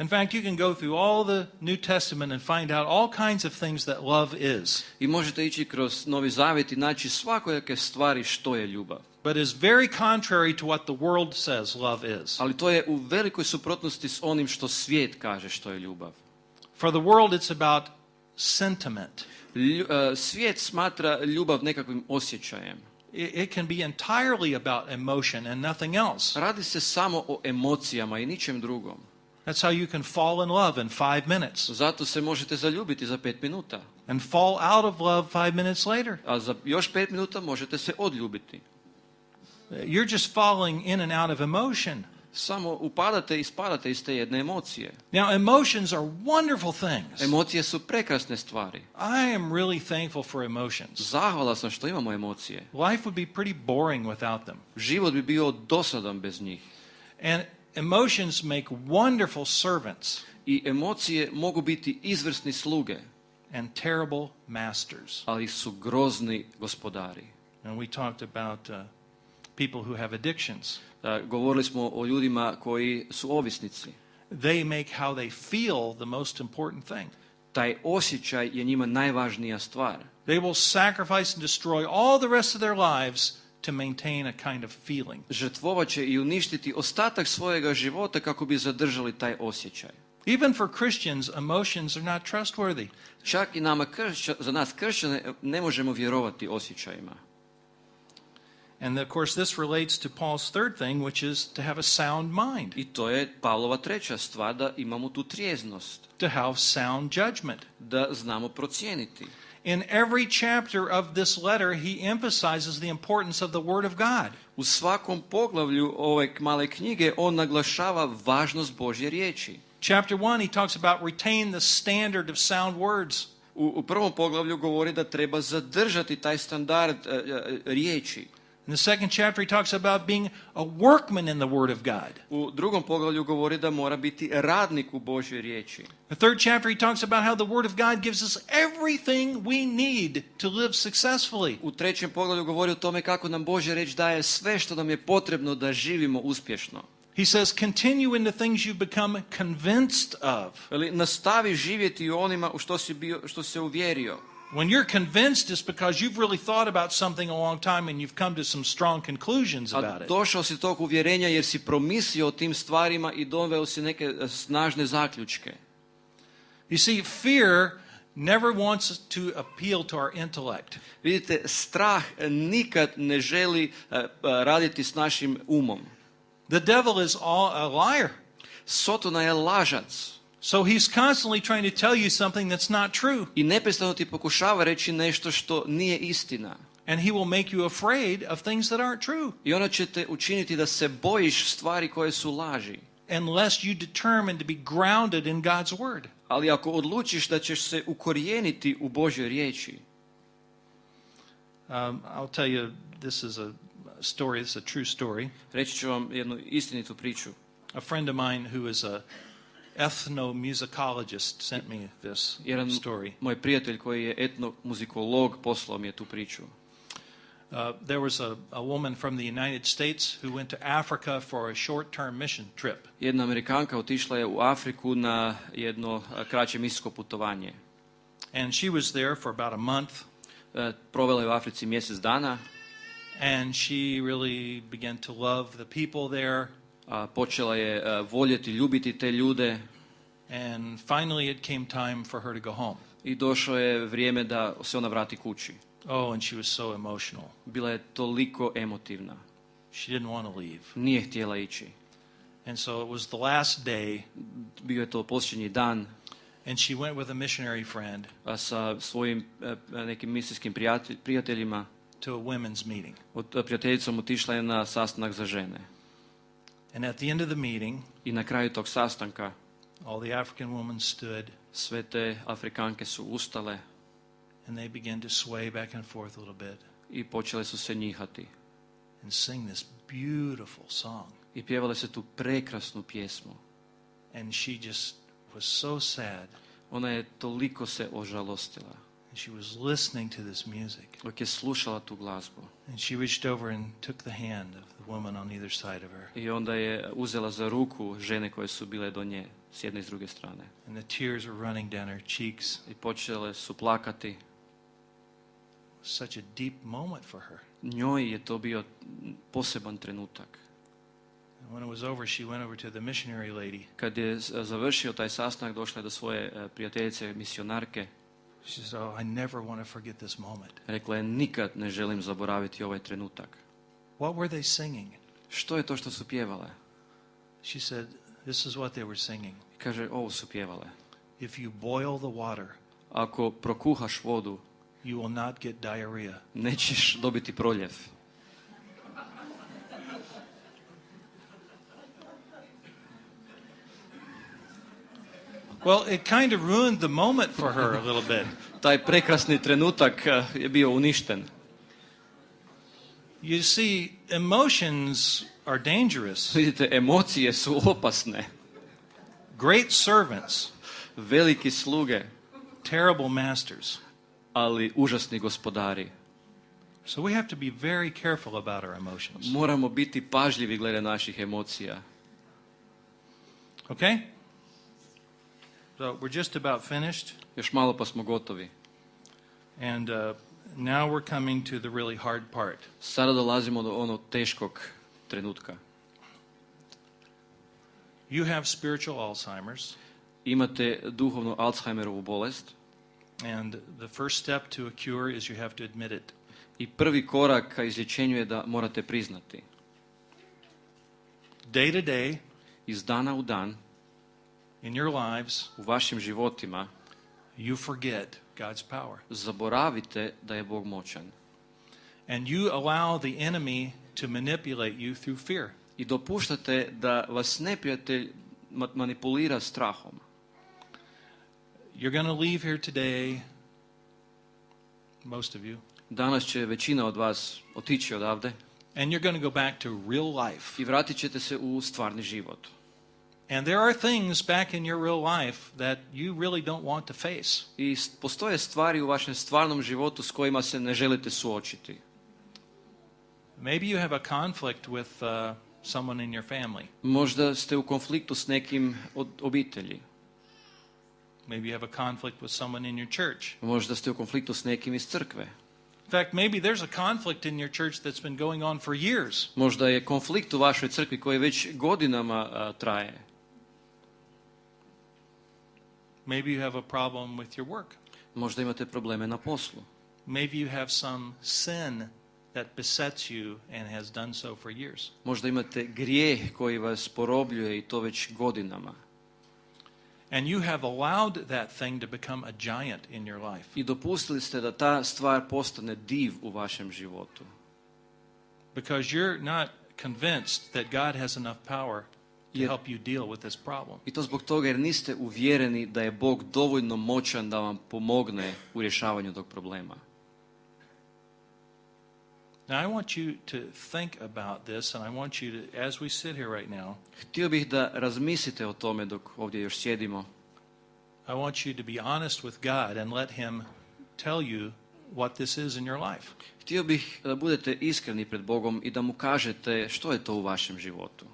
In fact, you can go through all the New Testament and find out all kinds of things that love is. I možete ići kroz Novi Zavjet i naći svakojake stvari što je ljubav. But is very contrary to what the world says love is. Ali to je u velikoj suprotnosti s onim što svijet kaže što je ljubav. For the world it's about sentiment. Svijet smatra ljubav nekakvim osjećajem. It can be entirely about emotion and nothing else. Radi se samo o emocijama i ničem drugom. That's how you can fall in love in 5 minutes. Zato se možete zaljubiti za 5 minuta. And fall out of love 5 minutes later. A za još 5 minuta možete se odljubiti. You're just falling in and out of emotion. Samo upadate i ispadate iz te jedne emocije. Now, emotions are wonderful things. Emocije su prekrasne stvari. I am really thankful for emotions. Zahvalan sam što imamo emocije. Life would be pretty boring without them. Život bi bio dosadan bez njih. And emotions make wonderful servants. I emocije mogu biti izvrsni sluge. And terrible masters. Ali su grozni gospodari. And we talked about people who have addictions. Govorili smo o ljudima koji su ovisnici. They make how they feel the most important thing. Taj osjećaj je njima najvažnija stvar. They will sacrifice and destroy all the rest of their lives to maintain a kind of feeling. Žrtvovat će i uništiti ostatak svojega života kako bi zadržali taj osjećaj. Even for Christians, emotions are not trustworthy. Čak i za nas kršćane ne možemo vjerovati osjećajima. And of course this relates to Paul's third thing, which is to have a sound mind, I to je Pavlova treća stvar, da imamo tu trijeznost, to have sound judgment. da znamo procijeniti. In every chapter of this letter, he emphasizes the importance of the Word of God. U svakom poglavlju ove male knjige on naglašava važnost Božje riječi. Chapter 1, he talks about retain the standard of sound words. U prvom poglavlju govori da treba zadržati taj standard riječi. In the second chapter, he talks about being a workman in the Word of God. U drugom poglavlju govori da mora biti radnik u Božjoj riječi. The third chapter, he talks about how the Word of God gives us everything we need to live successfully. U trećem poglavlju govori o tome kako nam Božja riječ daje sve što nam je potrebno da živimo uspješno. He says, continue in the things you've become convinced of. Nastavi živjeti u onima u što se uvjerio. When you're convinced, it's because you've really thought about something a long time and you've come to some strong conclusions about A it. došao si tog uvjerenja jer si promislio o tim stvarima i doveo si neke snažne zaključke. You see, fear never wants to appeal to our intellect. Vidite, strah nikad ne želi raditi s našim umom. The devil is a liar. Sotona je lažac. So he's constantly trying to tell you something that's not true. I neprestano ti pokušava reći nešto što nije istina. And he will make you afraid of things that aren't true. I ono će te učiniti da se bojiš stvari koje su laži. Unless you determine to be grounded in God's word. Ali ako odlučiš da ćeš se ukorijeniti u Božjoj riječi. I'll tell you, this is a story, this is a true story. Reći ću vam jednu istinitu priču. A friend of mine who is a ethnomusicologist sent me this story. Moj prijatelj koji je etnomuzikolog poslao mi je tu priču. There was a woman from the United States who went to Africa for a short-term mission trip. Jedna Amerikanka otišla je u Afriku na jedno kraće misijsko putovanje. And she was there for about a month. Provela je u Africi mjesec dana. And she really began to love the people there. Počela je voljeti, ljubiti te ljude. And finally it came time for her to go home. I došlo je vrijeme da se ona vrati kući. Oh, and she was so emotional. Bila je toliko emotivna. She didn't want to leave. Nije htjela ići. And so it was the last day. Bio je to posljednji dan. And she went with a missionary friend. Sa svojim nekim misijskim prijateljima. To a women's meeting. Prijateljicom otišla je na sastanak za žene. And at the end of the meeting, i na kraju tog sastanka, all the African women stood. Sve te Afrikanke su ustale. And they began to sway back and forth a little bit. I počele su se njihati. And sing this beautiful song. I pjevale se tu prekrasnu pjesmu. And she just was so sad. Ona je toliko se ožalostila. And she was listening to this music. Dok je slušala tu glazbu. And she reached over and took the hand of the woman on either side of her. I onda je uzela za ruku žene koje su bile do nje, s jedne i s druge strane. And the tears were running down her cheeks. I počele su plakati. Such a deep moment for her. Njoj je to bio poseban trenutak. And when it was over, she went over to the missionary lady. Kad je završio taj sastanak, došla je do svoje prijateljice misionarke. She said, "Oh, I never want to forget this moment." Rekla je, nikad ne želim zaboraviti ovaj trenutak. What were they singing? Što je to što su pjevale? She said, "This is what they were singing." Kaže, ovo su pjevale. If you boil the water, ako prokuhaš vodu, you will not get diarrhea. Nećeš dobiti proljev. Well, it kind of ruined the moment for her a little bit. Taj prekrasni trenutak je bio uništen. You see, emotions are dangerous. Vidite, emocije su opasne. Great servants, veliki sluge, terrible masters. Ali užasni gospodari. So we have to be very careful about our emotions. Moramo biti pažljivi glede naših emocija. Okay? So we're just about finished. Još malo pa smo gotovi. And now we're coming to the really hard part. Sada dolazimo do onog teškog trenutka. You have spiritual Alzheimer's. Imate duhovnu Alzheimerovu bolest. And the first step to a cure is you have to admit it. I prvi korak ka izlječenju je da morate priznati. Day to day, Iz dana u dan, in your lives, u vašim životima, you forget God's power. zaboravite da je Bog moćan. And you allow the enemy to manipulate you through fear. I dopuštate da vas neprijatelj manipulira strahom. You're going to leave here today, most of you, Danas će većina od vas otići odavde and you're going to go back to real life. i vratit ćete se u stvarni život. And there are things back in your real life that you really don't want to face. I postoje stvari u vašem stvarnom životu s kojima se ne želite suočiti. Maybe you have a conflict with someone in your family. Možda ste u konfliktu s nekim od obitelji. Maybe you have a conflict with someone in your church. Možda ste u konfliktu s nekim iz crkve. In fact, maybe there's a conflict in your church that's been going on for years. Možda je konflikt u vašoj crkvi koji već godinama traje. Maybe you have a problem with your work. Možda imate probleme na poslu. Maybe you have some sin that besets you and has done so for years. Možda imate grijeh koji vas porobljuje i to već godinama. And you have allowed that thing to become a giant in your life. I dopustili ste da ta stvar postane div u vašem životu. Because you're not convinced that God has enough power to Jer- help you deal with this problem. I to zbog toga jer niste uvjereni da je Bog dovoljno moćan da vam pomogne u rješavanju tog problema. Now I want you to think about this, and I want you to, as we sit here right now, Htio bih da razmislite o tome dok ovdje još sjedimo. I want you to be honest with God and let Him tell you what this is in your life. Htio bih da budete iskreni pred Bogom i da mu kažete što je to u vašem životu.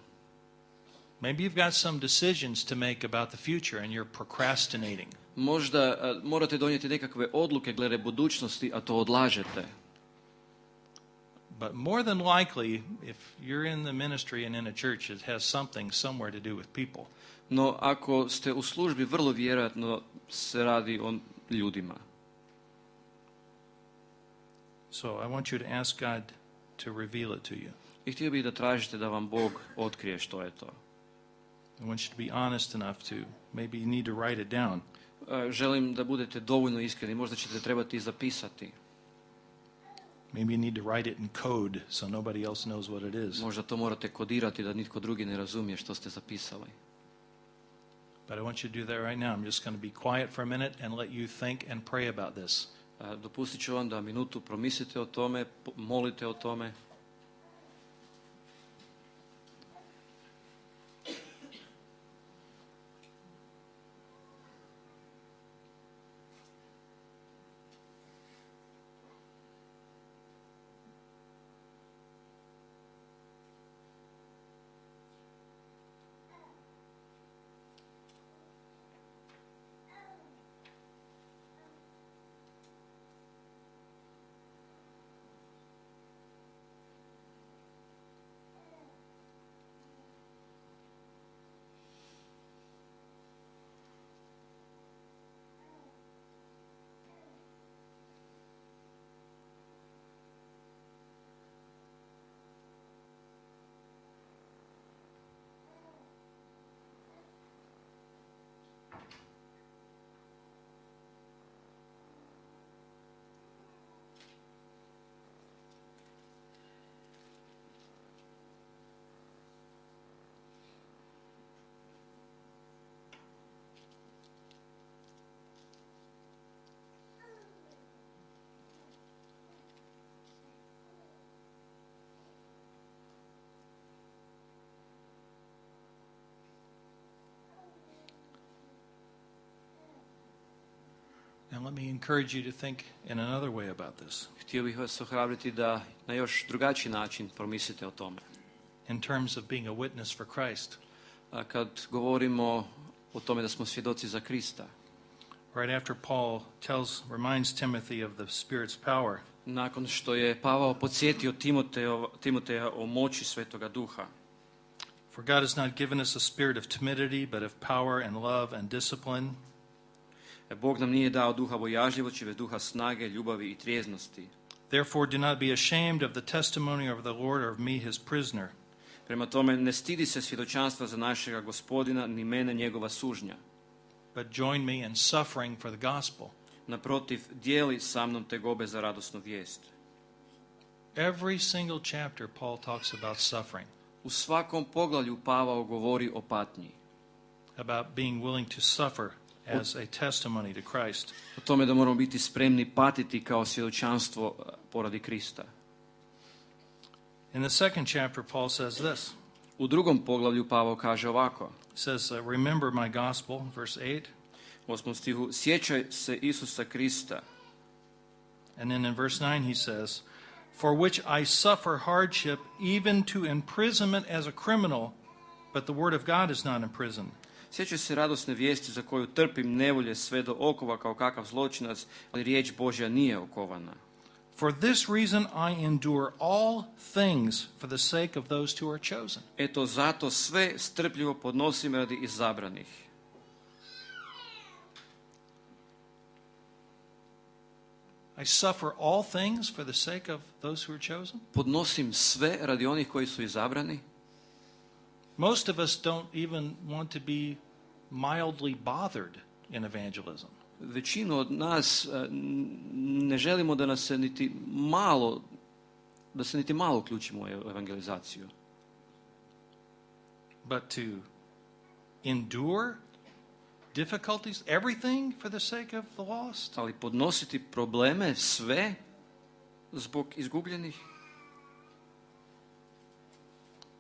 Maybe you've got some decisions to make about the future and you're procrastinating. Možda morate donijeti nekakve odluke glede budućnosti, a to odlažete. But more than likely, if you're in the ministry and in a church, it has something somewhere to do with people. No ako ste u službi, vrlo vjerojatno se radi o ljudima. So I want you to ask God to reveal it to you. I htio bih da tražite da vam Bog otkrije što je to. I want you to be honest enough to, maybe you need to write it down. Želim da budete dovoljno iskreni, možda ćete trebati i zapisati. Maybe you need to write it in code so nobody else knows what it is. Možda to morate kodirati da nitko drugi ne razumije što ste zapisali. But I want you to do that right now. I'm just going to be quiet for a minute and let you think and pray about this. Dopustit ću vam da minutu promislite o tome, molite o tome. And let me encourage you to think in another way about this. Htio bih vas ohrabriti da na još drugačiji način promislite o tome. In terms of being a witness for Christ. Kad govorimo o tome da smo svjedoci za Krista. Right after Paul reminds Timothy of the Spirit's power. Nakon što je Pavao podsjetio Timoteja o moći Svetoga Duha. For God has not given us a spirit of timidity, but of power and love and discipline. Bog nam nije dao duha bojažljivosti, već duha snage, ljubavi i trijeznosti. Therefore do not be ashamed of the testimony of the Lord or of me his prisoner. Prema tome, ne stidi se svjedočanstva za našega Gospodina, ni mene njegova sužnja. But join me in suffering for the gospel. Naprotiv, dijeli sa mnom tegobe za radosnu vijest. Every single chapter Paul talks about suffering. U svakom poglavlju Pavao govori o patnji. About being willing to suffer as a testimony to Christ. O tome da moramo biti spremni patiti kao svjedočanstvo poradi Krista. In the second chapter, Paul says this. U drugom poglavlju Pavao kaže ovako. Says, remember my gospel, verse 8. U 8. stihu, sjećaj se Isusa Krista. And then in verse 9 he says, for which I suffer hardship even to imprisonment as a criminal, but the word of God is not imprisoned. Sjećaj se radosne vijesti za koju trpim nevolje sve do okova kao kakav zločinac, ali riječ Božja nije okovana. For this reason I endure all things for the sake of those who are chosen. Eto zato sve strpljivo podnosim radi izabranih. I suffer all things for the sake of those who are chosen. Podnosim sve radi onih koji su izabrani. Most of us don't even want to be mildly bothered in evangelism. Većinu od nas ne želimo da se niti malo uključimo u evangelizaciju. But to endure difficulties, everything for the sake of the lost. Ali podnositi probleme sve zbog izgubljenih.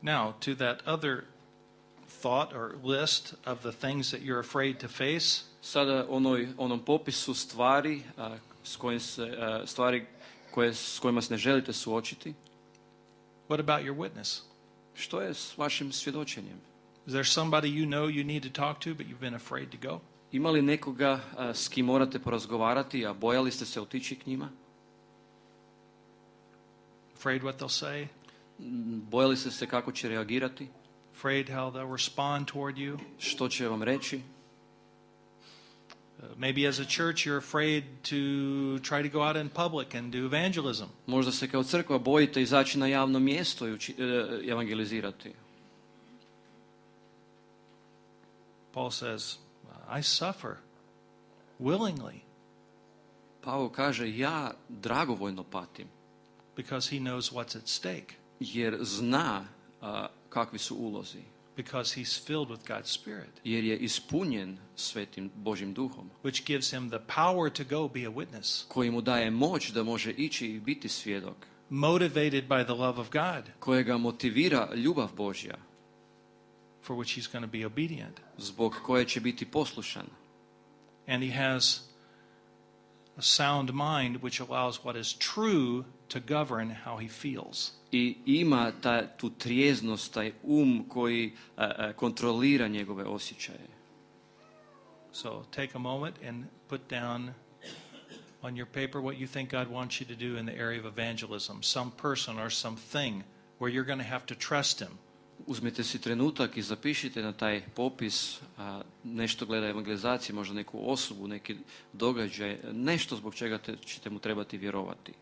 Now, to that other thought or list of the things that you're afraid to face. Sada onom popisu stvari s kojima se ne želite suočiti. What about your witness? Što je s vašim svjedočenjem? Is there somebody you know you need to talk to but you've been afraid to go? Ima li nekoga s kim morate porazgovarati, a bojali ste se otići k njima? Afraid what they'll say? Bojali ste se kako će reagirati? Afraid how they'll respond toward you? Što će vam reći? Maybe as a church you're afraid to try to go out in public and do evangelism. Možda se kao crkva bojite izaći na javno mjesto i evangelizirati. Paul says, I suffer willingly. Pavao kaže, ja dragovoljno patim. Because he knows what's at stake. Jer zna kakvi su ulozi. Because he's filled with God's Spirit. Jer je ispunjen Svetim Božjim duhom. Which gives him the power to go be a witness. Koji mu daje moć da može ići i biti svjedok. Motivated by the love of God. Kojega motivira ljubav Božja. For which he's going to be obedient. Zbog koje će biti poslušan. And he has a sound mind which allows what is true to govern how he feels. I ima tu trijeznost, taj koji kontrolira njegove osjećaje. So take a moment and put down on your paper what you think God wants you to do in the area of evangelism. Some person or something where you're going to have to trust him. Uzmite si trenutak i zapišite na taj popis nešto glede evangelizacije, možda neku osobu, neki događaj, nešto zbog čega ćete mu trebati vjerovati.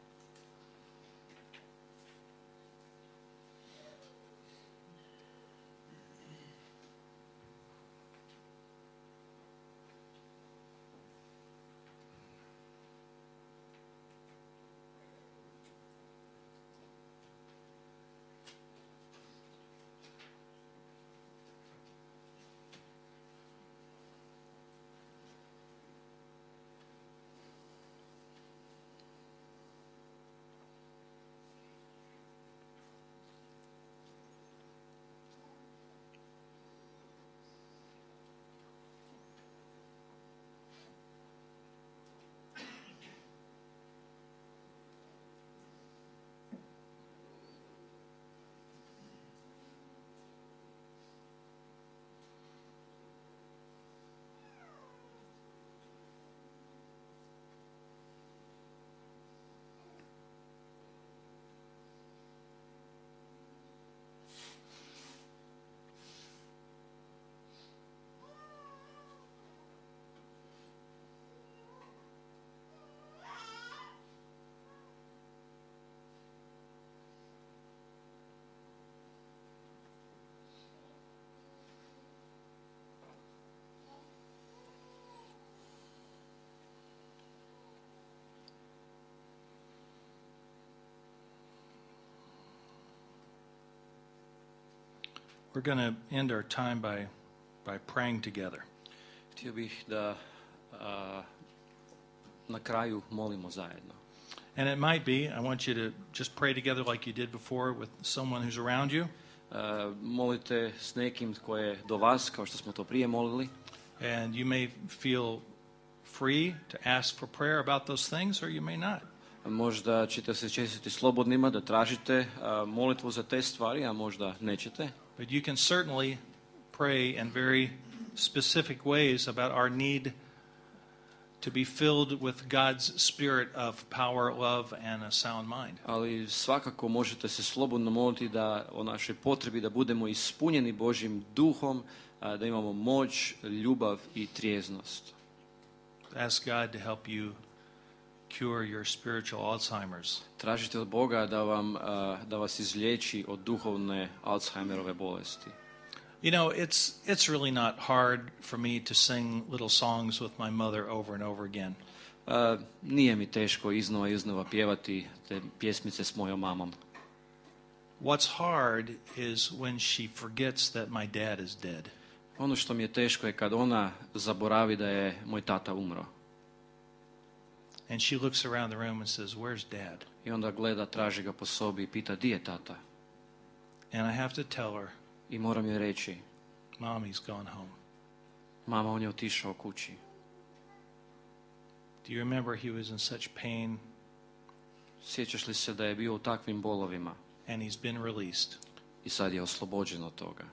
We're going to end our time by praying together. Htio bih da na kraju molimo zajedno. And it might be, I want you to just pray together like you did before with someone who's around you. Molite s nekim tko je do vas, kao što smo to prije molili. And you may feel free to ask for prayer about those things, or you may not. Možda ćete se čestiti slobodnima da tražite molitvu za te stvari, a možda nećete. But you can certainly pray in very specific ways about our need to be filled with God's spirit of power, love, and a sound mind. Ali svakako možete se slobodno moliti da o našoj potrebi da budemo ispunjeni Božjim duhom, da imamo moć, ljubav i trijeznost. Ask God to help you cure your spiritual Alzheimer's. Tražite od Boga da vas izliječi od duhovne Alzheimerove bolesti. You know, it's really not hard for me to sing little songs with my mother over and over again. Nije mi teško iznova pjevati te pjesmice s mojom mamom. What's hard is when she forgets that my dad is dead. Ono što mi je teško je kad ona zaboravi da je moj tata umro. And she looks around the room and says, "Where's Dad?" I onda gleda, traži ga po sobi i pita, di je tata? And I have to tell her, I moram joj reći, "Mom, he's gone home." mama, on je otišao kući. Do you remember he was in such pain Sjećaš li se da je bio u takvim bolovima and he's been released? i sad je oslobođen od toga?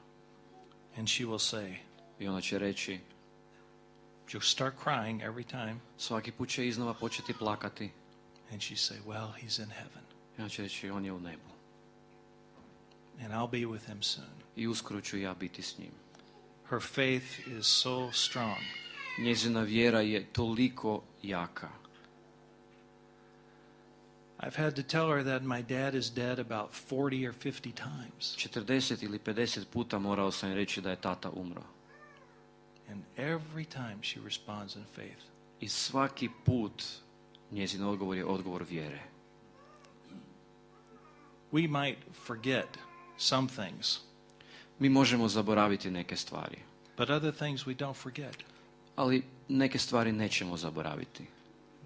And she will say, I ona će reći, she'll start crying every time. svaki put će iznova početi plakati. And she say, "Well, he's in heaven. I ona će reći, on je u nebu. And I'll be with him soon." I uskoro ću ja biti s njim. Her faith is so strong. Njezina vjera je toliko jaka. I've had to tell her that my dad is dead about 40 or 50 times. 40 ili 50 puta morao sam reći da je tata umro. And every time she responds in faith. I svaki put njezin odgovor je odgovor vjere. We might forget some things, Mi možemo zaboraviti neke stvari, but other things we don't forget. ali neke stvari nećemo zaboraviti.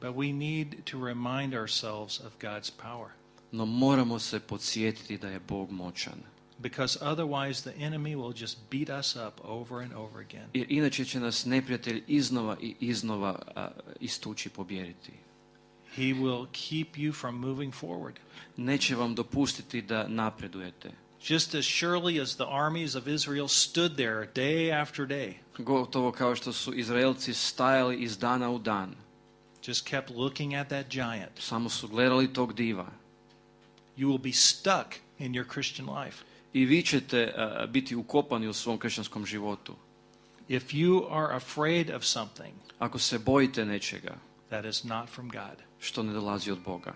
But we need to remind ourselves of God's power. No moramo se podsjetiti da je Bog moćan. Because otherwise the enemy will just beat us up over and over again. Jer inače će nas neprijatelj iznova i iznova istući, pobijediti. He will keep you from moving forward. Neće vam dopustiti da napredujete. Just as surely as the armies of Israel stood there day after day, Gotovo kao što su Izraelci stajali iz dana u dan. just kept looking at that giant. Samo su gledali tog diva. You will be stuck in your Christian life. I vi ćete biti ukopani u svom kršćanskom životu. If you are afraid of something, Ako se bojite nečega that is not from God, što ne dolazi od Boga.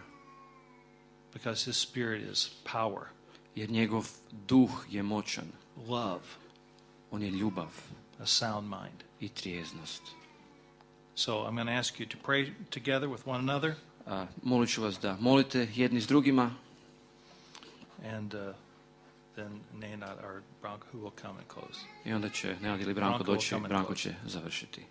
because his spirit is power, Jer njegov duh je moćan. love, On je ljubav a sound mind. i trijeznost. So I'm going to ask you to pray together with one another, Molit ću vas da molite jedni s drugima. and then Nenad or Branko who will come and close. I onda će Nenad ili Branko Branko will doći, come and Branko close. će završiti.